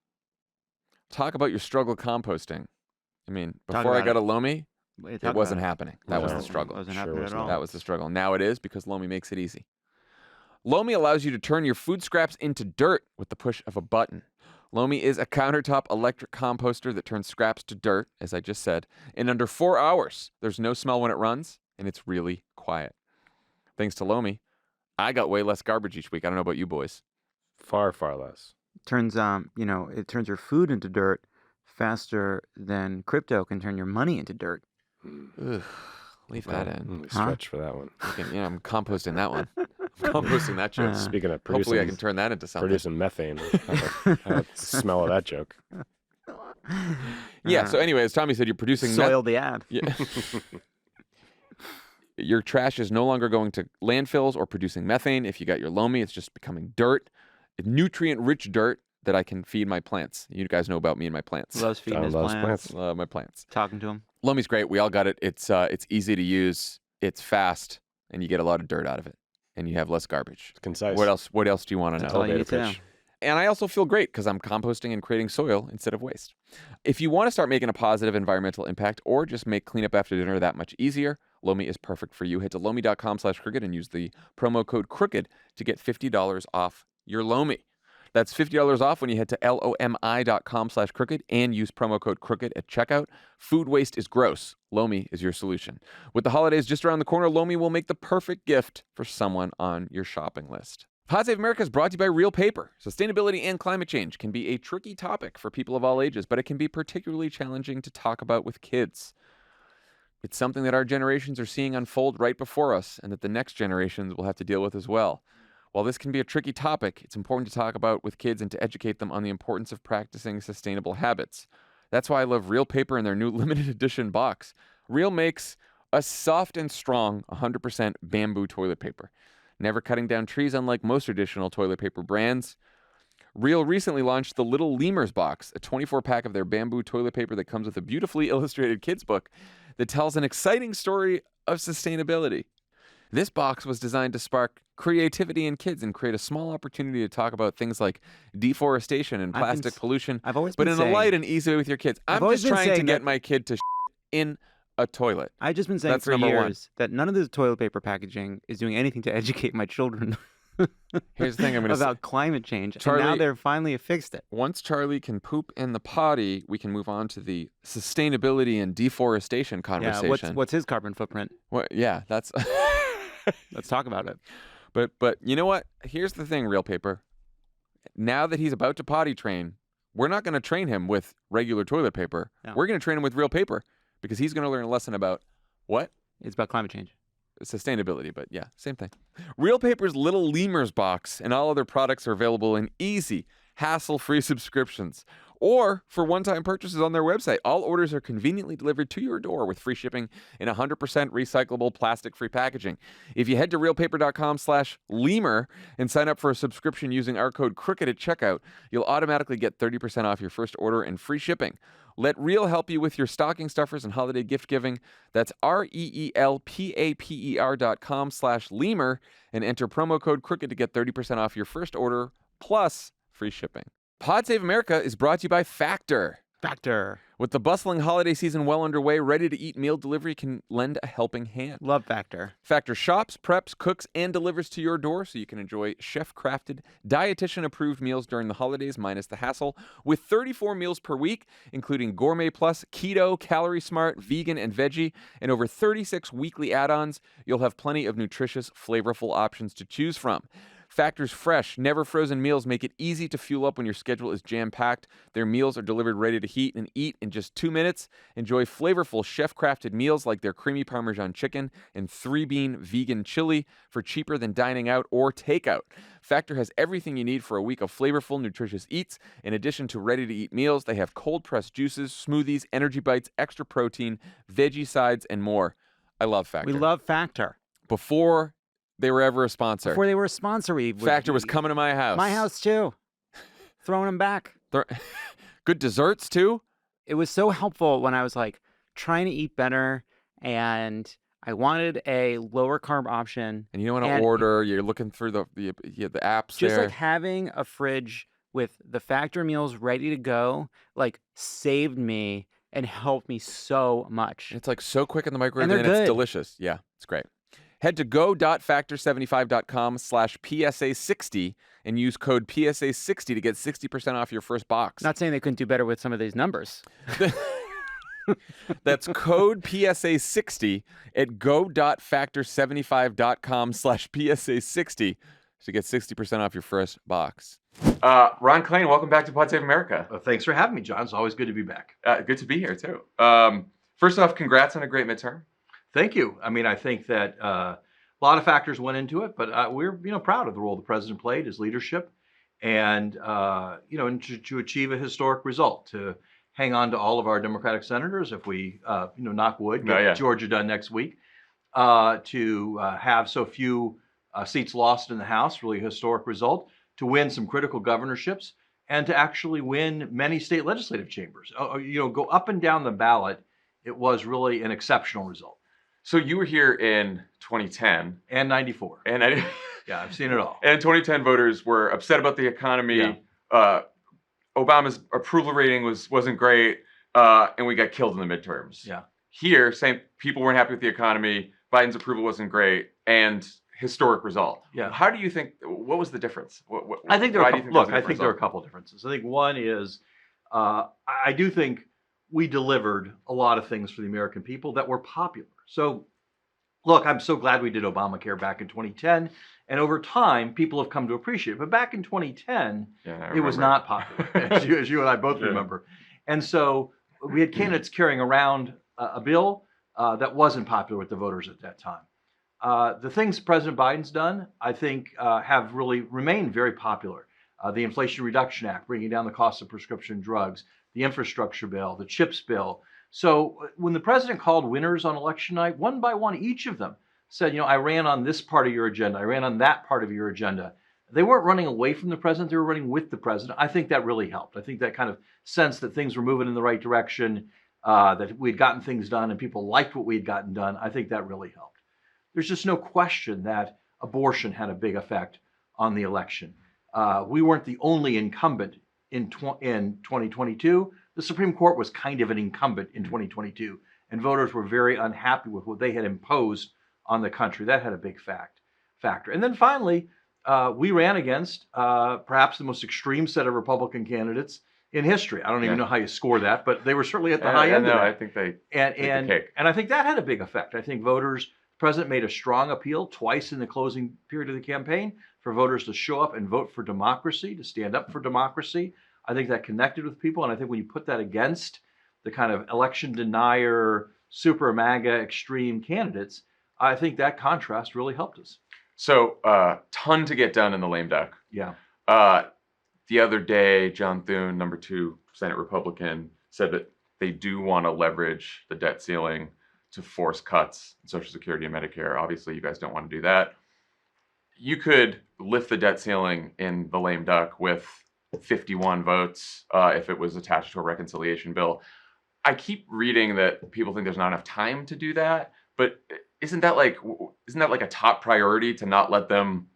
Talk about your struggle composting. I mean, before I got a Lomi, it wasn't happening. That was the struggle. It wasn't happening at all. That was the struggle. Now it is, because Lomi makes it easy. Lomi allows you to turn your food scraps into dirt with the push of a button. Lomi is a countertop electric composter that turns scraps to dirt, as I just said, in under 4 hours. There's no smell when it runs, and it's really quiet. Thanks to Lomi, I got way less garbage each week. I don't know about you boys. Far, far less. Turns it turns your food into dirt faster than crypto can turn your money into dirt. Ugh, leave that in. We stretch for that one. I'm composting that one. I'm composting that joke. Speaking of producing, hopefully I can turn that into something. Producing methane. The smell of that joke. Yeah. So anyway, as Tommy said, you're producing Soil the app. Yeah. Your trash is no longer going to landfills or producing methane. If you got your Lomi, it's just becoming dirt, nutrient-rich dirt that I can feed my plants. You guys know about me and my plants. Loves feeding his plants. Love my plants. Talking to him. Lomi's great. We all got it. It's easy to use. It's fast, and you get a lot of dirt out of it, and you have less garbage. It's concise. What else do you want to know? all you need to know. And I also feel great because I'm composting and creating soil instead of waste. If you want to start making a positive environmental impact or just make cleanup after dinner that much easier, Lomi is perfect for you. Head to lomi.com/crooked and use the promo code crooked to get $50 off your Lomi. That's $50 off when you head to lomi.com/crooked and use promo code crooked at checkout. Food waste is gross. Lomi is your solution. With the holidays just around the corner, Lomi will make the perfect gift for someone on your shopping list. Pod Save America is brought to you by Real Paper. Sustainability and climate change can be a tricky topic for people of all ages, but it can be particularly challenging to talk about with kids. It's something that our generations are seeing unfold right before us and that the next generations will have to deal with as well. While this can be a tricky topic, it's important to talk about with kids and to educate them on the importance of practicing sustainable habits. That's why I love Real Paper and their new limited edition box. Real makes a soft and strong 100% bamboo toilet paper. Never cutting down trees unlike most traditional toilet paper brands. Real recently launched the Little Lemurs box, a 24-pack of their bamboo toilet paper that comes with a beautifully illustrated kids book that tells an exciting story of sustainability. This box was designed to spark creativity in kids and create a small opportunity to talk about things like deforestation and plastic pollution, but in a light and easy way with your kids. I'm just trying to get my kid to in a toilet. I've just been saying for years that none of this toilet paper packaging is doing anything to educate my children. Here's the thing I'm going to say. About climate change. And now they're finally fixed it. Once Charlie can poop in the potty, we can move on to the sustainability and deforestation conversation. Yeah, what's his carbon footprint? That's... Let's talk about it. But you know what? Here's the thing, Real Paper. Now that he's about to potty train, we're not going to train him with regular toilet paper. No. We're going to train him with Real Paper because he's going to learn a lesson about what? It's about climate change. Sustainability, but yeah, same thing. Real Paper's Little Lemurs box and all other products are available in easy, hassle-free subscriptions or for one-time purchases on their website. All orders are conveniently delivered to your door with free shipping in 100% recyclable plastic-free packaging. If you head to realpaper.com/lemur and sign up for a subscription using our code CROOKED at checkout, you'll automatically get 30% off your first order and free shipping. Let Real help you with your stocking stuffers and holiday gift giving. That's REELPAPER.com/lemur and enter promo code CROOKED to get 30% off your first order plus free shipping. Pod Save America is brought to you by Factor. Factor. With the bustling holiday season well underway, ready-to-eat meal delivery can lend a helping hand. Love Factor. Factor shops, preps, cooks, and delivers to your door so you can enjoy chef-crafted, dietitian-approved meals during the holidays minus the hassle. With 34 meals per week, including Gourmet Plus, Keto, Calorie Smart, Vegan, and Veggie, and over 36 weekly add-ons, you'll have plenty of nutritious, flavorful options to choose from. Factor's fresh, never frozen meals make it easy to fuel up when your schedule is jam-packed. Their meals are delivered ready to heat and eat in just 2 minutes. Enjoy flavorful chef-crafted meals like their creamy Parmesan chicken and 3-bean vegan chili for cheaper than dining out or takeout. Factor has everything you need for a week of flavorful, nutritious eats. In addition to ready-to-eat meals, they have cold-pressed juices, smoothies, energy bites, extra protein, veggie sides, and more. I love Factor. We love Factor. Before they were ever a sponsor. Before they were a sponsor, Factor was coming to my house. My house, too. Throwing them back. Good desserts, too? It was so helpful when I was, like, trying to eat better, and I wanted a lower-carb option. And you don't want to order. You're looking through the apps just there. Like, having a fridge with the Factor meals ready to go, like, saved me and helped me so much. It's, like, so quick in the microwave, and it's delicious. Yeah, it's great. Head to go.factor75.com/PSA60 and use code PSA60 to get 60% off your first box. Not saying they couldn't do better with some of these numbers. That's code PSA60 at go.factor75.com/PSA60 to get 60% off your first box. Ron Klain, welcome back to Pod Save America. Thanks for having me, John. It's always good to be back. Good to be here, too. First off, congrats on a great midterm. Thank you. I mean, I think that a lot of factors went into it, but we're proud of the role the president played, his leadership, and and to achieve a historic result, to hang on to all of our Democratic senators if we knock wood, get Georgia done next week, to have so few seats lost in the House, really a historic result, to win some critical governorships, and to actually win many state legislative chambers. Go up and down the ballot. It was really an exceptional result. So you were here in 2010. And 94. Yeah, I've seen it all. And 2010 voters were upset about the economy. Yeah. Obama's approval rating wasn't great, and we got killed in the midterms. Yeah. Here, same people weren't happy with the economy. Biden's approval wasn't great, and historic result. Yeah. How do you think? What was the difference? I think there are a couple differences. I think one is I do think we delivered a lot of things for the American people that were popular. So, look, I'm so glad we did Obamacare back in 2010. And over time, people have come to appreciate it. But back in 2010, it was not popular, as you and I both remember. And so we had candidates carrying around a bill that wasn't popular with the voters at that time. The things President Biden's done, I think, have really remained very popular. The Inflation Reduction Act, bringing down the cost of prescription drugs, the infrastructure bill, the CHIPS bill. So when the president called winners on election night, one by one, each of them said, I ran on this part of your agenda. I ran on that part of your agenda. They weren't running away from the president. They were running with the president. I think that really helped. I think that kind of sense that things were moving in the right direction, that we'd gotten things done and people liked what we'd gotten done. I think that really helped. There's just no question that abortion had a big effect on the election. We weren't the only incumbent in 2022. The Supreme Court was kind of an incumbent in 2022, and voters were very unhappy with what they had imposed on the country. That had a big factor. And then finally, we ran against perhaps the most extreme set of Republican candidates in history. I don't even know how you score that, but they were certainly at the high end of that. I think they take the cake. And I think that had a big effect. I think the president made a strong appeal twice in the closing period of the campaign for voters to show up and vote for democracy, to stand up for democracy. I think that connected with people. And I think when you put that against the kind of election denier, super MAGA extreme candidates, I think that contrast really helped us. So, ton to get done in the lame duck. Yeah. The other day, John Thune, number 2 Senate Republican, said that they do want to leverage the debt ceiling to force cuts in Social Security and Medicare. Obviously, you guys don't want to do that. You could lift the debt ceiling in the lame duck with 51 votes if it was attached to a reconciliation bill. I keep reading that people think there's not enough time to do that, but isn't that like a top priority to not let them,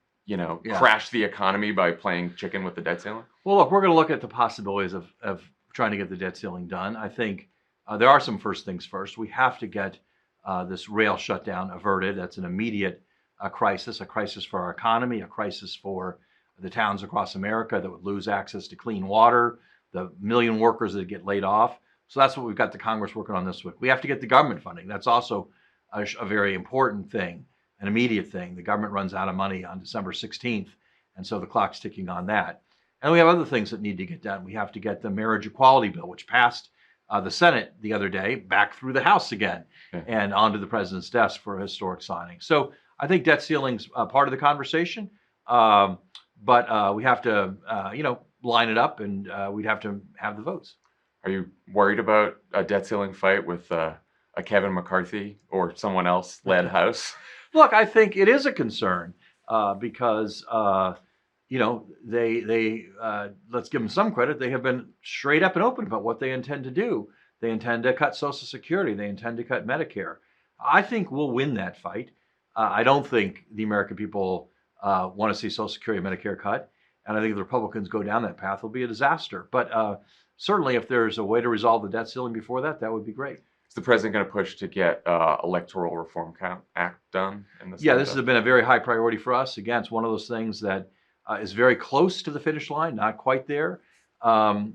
crash the economy by playing chicken with the debt ceiling? Well, look, we're going to look at the possibilities of trying to get the debt ceiling done. I think there are some first things first. We have to get this rail shutdown averted. That's an immediate crisis, a crisis for our economy, a crisis for the towns across America that would lose access to clean water, the million workers that get laid off. So that's what we've got the Congress working on this week. We have to get the government funding. That's also a very important thing, an immediate thing. The government runs out of money on December 16th, and so the clock's ticking on that. And we have other things that need to get done. We have to get the marriage equality bill, which passed the Senate the other day, back through the House again, and onto the president's desk for a historic signing. So I think debt ceiling's part of the conversation, but we have to, line it up, and we'd have to have the votes. Are you worried about a debt ceiling fight with a Kevin McCarthy or someone else led House? Look, I think it is a concern because they let's give them some credit. They have been straight up and open about what they intend to do. They intend to cut Social Security. They intend to cut Medicare. I think we'll win that fight. I don't think the American people want to see Social Security and Medicare cut. And I think if the Republicans go down that path, it'll be a disaster. But certainly if there's a way to resolve the debt ceiling before that, that would be great. Is the president going to push to get electoral reform act done? Yeah, this has been a very high priority for us. Again, it's one of those things that is very close to the finish line, not quite there. There's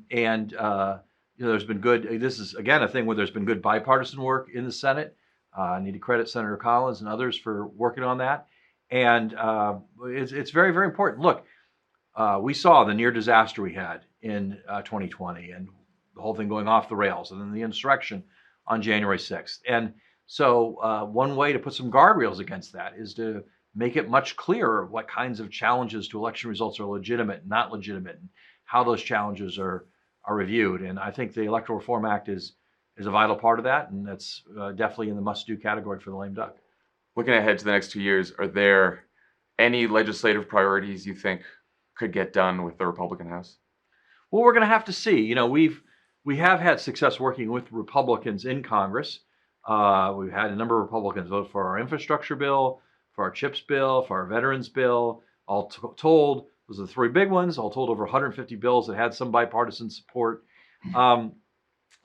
been good, this is, again, a thing where there's been good bipartisan work in the Senate. I need to credit Senator Collins and others for working on that. And it's very, very important. Look, we saw the near disaster we had in 2020 and the whole thing going off the rails, and then the insurrection on January 6th. And so one way to put some guardrails against that is to make it much clearer what kinds of challenges to election results are legitimate and not legitimate, and how those challenges are reviewed. And I think the Electoral Reform Act is a vital part of that, and that's definitely in the must-do category for the lame duck. Looking ahead to the next 2 years, are there any legislative priorities you think could get done with the Republican House? Well, we're going to have to see. We have had success working with Republicans in Congress. We've had a number of Republicans vote for our infrastructure bill, for our CHIPS bill, for our veterans bill. All told, those are the three big ones. All told, over 150 bills that had some bipartisan support.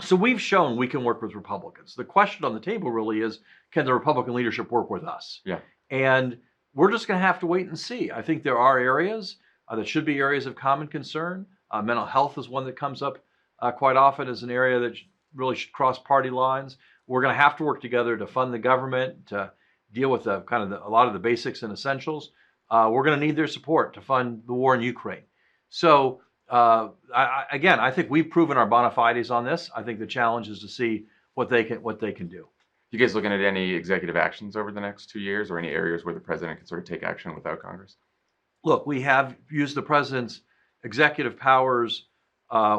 So we've shown we can work with Republicans. The question on the table really is, can the Republican leadership work with us? Yeah. And we're just going to have to wait and see. I think there are areas that should be areas of common concern. Mental health is one that comes up quite often as an area that really should cross party lines. We're going to have to work together to fund the government, to deal with a lot of the basics and essentials. We're going to need their support to fund the war in Ukraine. So I think we've proven our bona fides on this. I think the challenge is to see what they can do. You guys looking at any executive actions over the next 2 years, or any areas where the president can sort of take action without Congress? Look, we have used the president's executive powers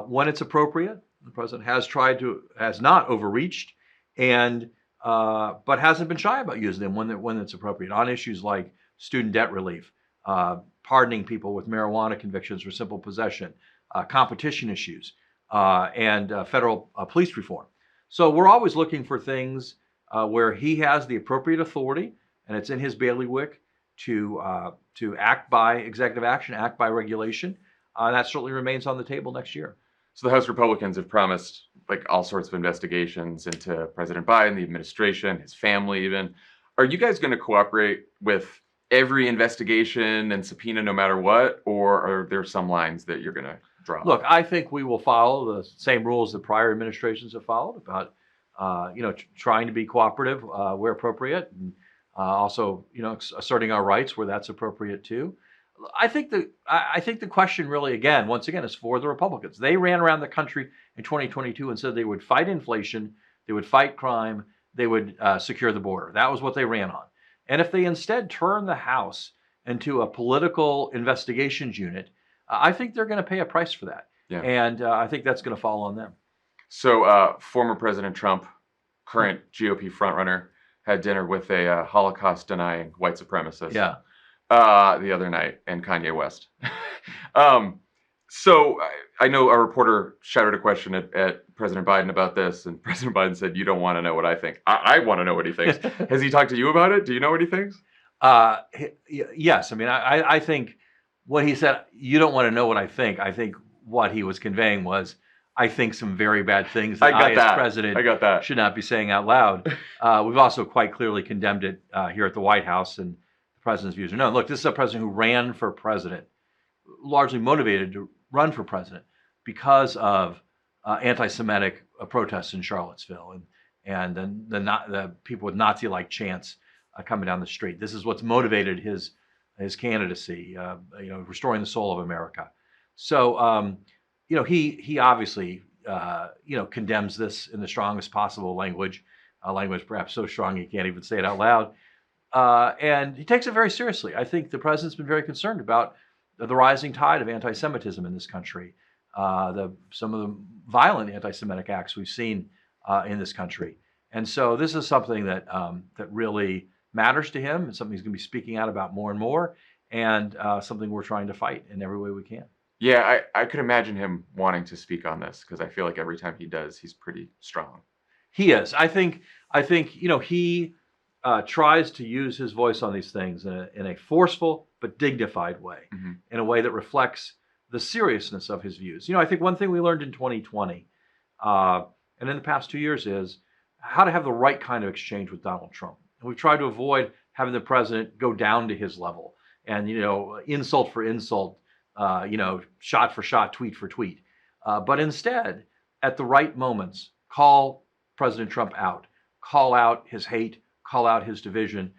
when it's appropriate. The president has not overreached, but hasn't been shy about using them when it's appropriate on issues like student debt relief, pardoning people with marijuana convictions for simple possession, competition issues, and federal police reform. So we're always looking for things where he has the appropriate authority, and it's in his bailiwick to act by executive action, act by regulation. That certainly remains on the table next year. So the House Republicans have promised like all sorts of investigations into President Biden, the administration, his family even. Are you guys going to cooperate with every investigation and subpoena no matter what, or are there some lines that you're going to draw? Look, I think we will follow the same rules that prior administrations have followed about trying to be cooperative where appropriate, and also asserting our rights where that's appropriate too. I think the question really, once again, is for the Republicans. They ran around the country in 2022 and said they would fight inflation, they would fight crime, they would secure the border. That was what they ran on. And if they instead turn the House into a political investigations unit, I think they're going to pay a price for that. Yeah. And I think that's going to fall on them. So former President Trump, current GOP frontrunner, had dinner with a Holocaust-denying white supremacist. Yeah. The other night, and Kanye West. So I know a reporter shouted a question at President Biden about this, and President Biden said, "You don't want to know what I think." I want to know what he thinks. Has he talked to you about it? Do you know what he thinks? Yes. I mean, I think what he said, "You don't want to know what I think." I think what he was conveying was, I think, some very bad things that I got as president I got that. should not be saying out loud. We've also quite clearly condemned it here at the White House, and the president's views are no. Look, this is a president who ran for president, largely motivated to run for president because of anti-Semitic protests in Charlottesville and the people with Nazi-like chants coming down the street. This is what's motivated his candidacy, restoring the soul of America. So, he obviously, condemns this in the strongest possible language, language perhaps so strong he can't even say it out loud. And he takes it very seriously. I think the president's been very concerned about the rising tide of anti-Semitism in this country, some of the violent anti-Semitic acts we've seen in this country. And so this is something that really matters to him, and something he's going to be speaking out about more and more, and something we're trying to fight in every way we can. Yeah, I could imagine him wanting to speak on this, because I feel like every time he does, he's pretty strong. He is. I think he tries to use his voice on these things in a forceful but dignified way, in a way that reflects the seriousness of his views. I think one thing we learned in 2020 and in the past 2 years is how to have the right kind of exchange with Donald Trump. And we've tried to avoid having the president go down to his level and, insult for insult, shot for shot, tweet for tweet. But instead, at the right moments, call President Trump out, call out his hate, call out his division.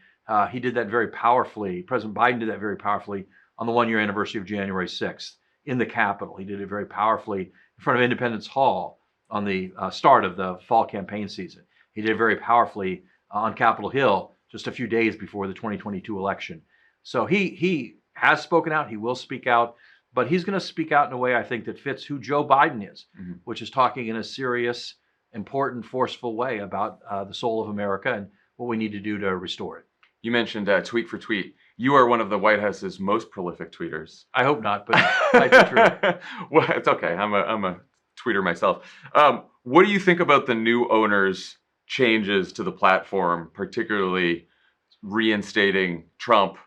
He did that very powerfully. President Biden did that very powerfully on the one-year anniversary of January 6th in the Capitol. He did it very powerfully in front of Independence Hall on the start of the fall campaign season. He did it very powerfully on Capitol Hill just a few days before the 2022 election. So he has spoken out. He will speak out. But he's going to speak out in a way, I think, that fits who Joe Biden is, which is talking in a serious, important, forceful way about the soul of America and what we need to do to restore it. You mentioned tweet for tweet. You are one of the White House's most prolific tweeters. I hope not, but I do true. Well, it's okay. I'm a tweeter myself. What do you think about the new owner's changes to the platform, particularly reinstating Trump,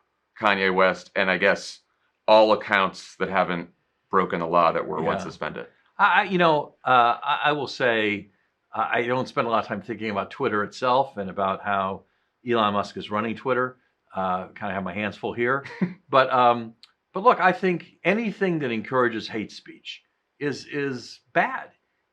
Kanye West, and I guess all accounts that haven't broken the law that were once suspended? I will say I don't spend a lot of time thinking about Twitter itself and about how Elon Musk is running Twitter. Kind of have my hands full here. But look, I think anything that encourages hate speech is bad.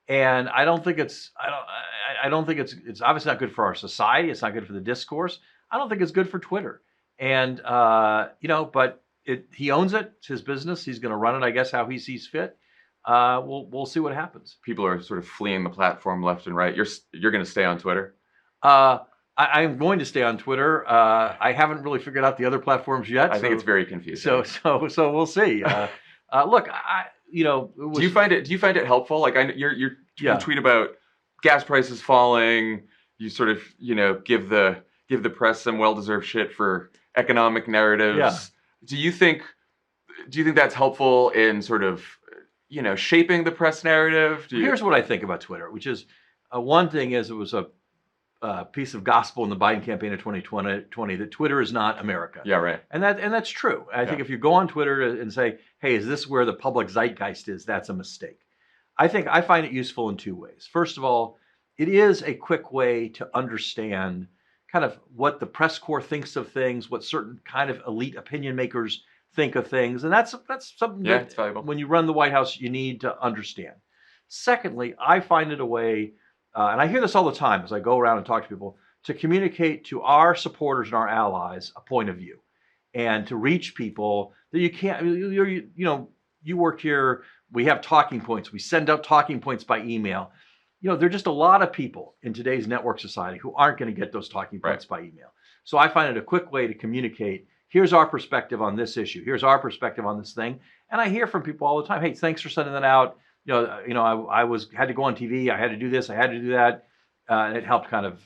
And I don't think it's obviously not good for our society. It's not good for the discourse. I don't think it's good for Twitter. And but he owns it. It's his business. He's going to run it, I guess, how he sees fit. We'll see what happens. People are sort of fleeing the platform left and right. You're going to stay on Twitter? I'm going to stay on Twitter. I haven't really figured out the other platforms yet. I think it's very confusing. So we'll see. Look, do you find it helpful? Like you tweet about gas prices falling. You sort of give the press some well-deserved shit for economic narratives. Yeah. Do you think that's helpful in sort of shaping the press narrative? Here's what I think about Twitter, which is one thing is it was a piece of gospel in the Biden campaign of 2020 that Twitter is not America. Yeah, right. And that's true. I think if you go on Twitter and say, hey, is this where the public zeitgeist is? That's a mistake. I find it useful in two ways. First of all, it is a quick way to understand kind of what the press corps thinks of things, what certain kind of elite opinion makers think of things. And that's something that it's valuable. When you run the White House, you need to understand. Secondly, I find it a way, and I hear this all the time as I go around and talk to people, to communicate to our supporters and our allies a point of view and to reach people that you can't, you work here, we have talking points, we send out talking points by email. There are just a lot of people in today's network society who aren't going to get those talking points by email. So I find it a quick way to communicate, here's our perspective on this issue, here's our perspective on this thing. And I hear from people all the time, hey, thanks for sending that out. I had to go on TV, I had to do this, I had to do that. And it helped kind of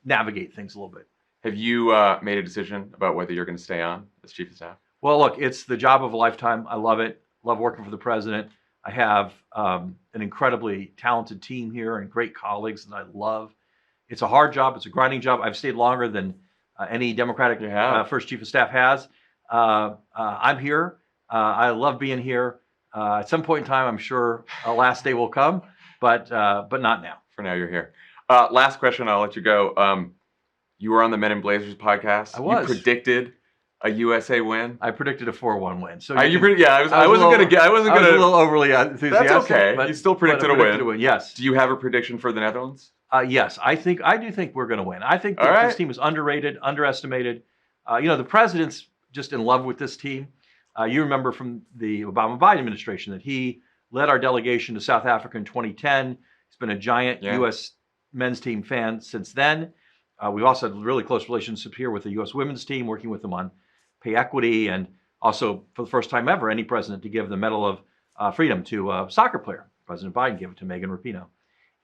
navigate things a little bit. Have you made a decision about whether you're going to stay on as chief of staff? Well, look, it's the job of a lifetime. I love it. Love working for the president. I have an incredibly talented team here and great colleagues that I love. It's a hard job. It's a grinding job. I've stayed longer than any Democratic first chief of staff has. I'm here. I love being here. At some point in time, I'm sure a last day will come, but not now. For now, you're here. Last question, I'll let you go. You were on the Men in Blazers podcast. I was. You predicted a USA win. I predicted a 4-1 win. So I wasn't going to get. I wasn't going to. a little overly enthusiastic. That's okay. But, you still predicted a win. Yes. Do you have a prediction for the Netherlands? Yes, I do think we're going to win. I think that this team is underrated, underestimated. The president's just in love with this team. You remember from the Obama-Biden administration that he led our delegation to South Africa in 2010. He's been a giant U.S. men's team fan since then. We've also had really close relationships here with the U.S. women's team, working with them on pay equity, and also for the first time ever, any president to give the Medal of Freedom to a soccer player. President Biden gave it to Megan Rapinoe.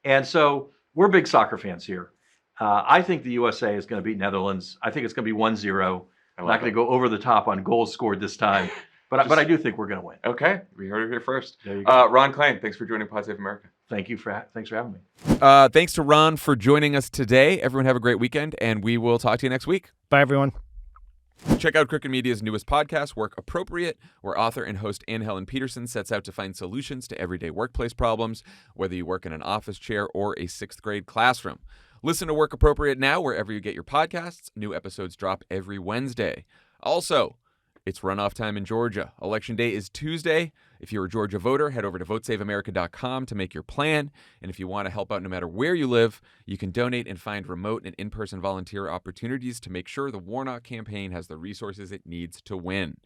And so we're big soccer fans here. I think the USA is going to beat Netherlands. I think it's going to be 1-0. I'm not going to go over the top on goals scored this time, but I do think we're going to win. Okay, we heard it here first. There you go. Ron Klain, thanks for joining Pod Save America. Thanks for having me. Thanks to Ron for joining us today. Everyone have a great weekend, and we will talk to you next week. Bye, everyone. Check out Crooked Media's newest podcast, Work Appropriate, where author and host Ann Helen Peterson sets out to find solutions to everyday workplace problems, whether you work in an office chair or a 6th grade classroom. Listen to Work Appropriate now wherever you get your podcasts. New episodes drop every Wednesday. Also, it's runoff time in Georgia. Election day is Tuesday. If you're a Georgia voter, head over to votesaveamerica.com to make your plan. And if you want to help out no matter where you live, you can donate and find remote and in-person volunteer opportunities to make sure the Warnock campaign has the resources it needs to win.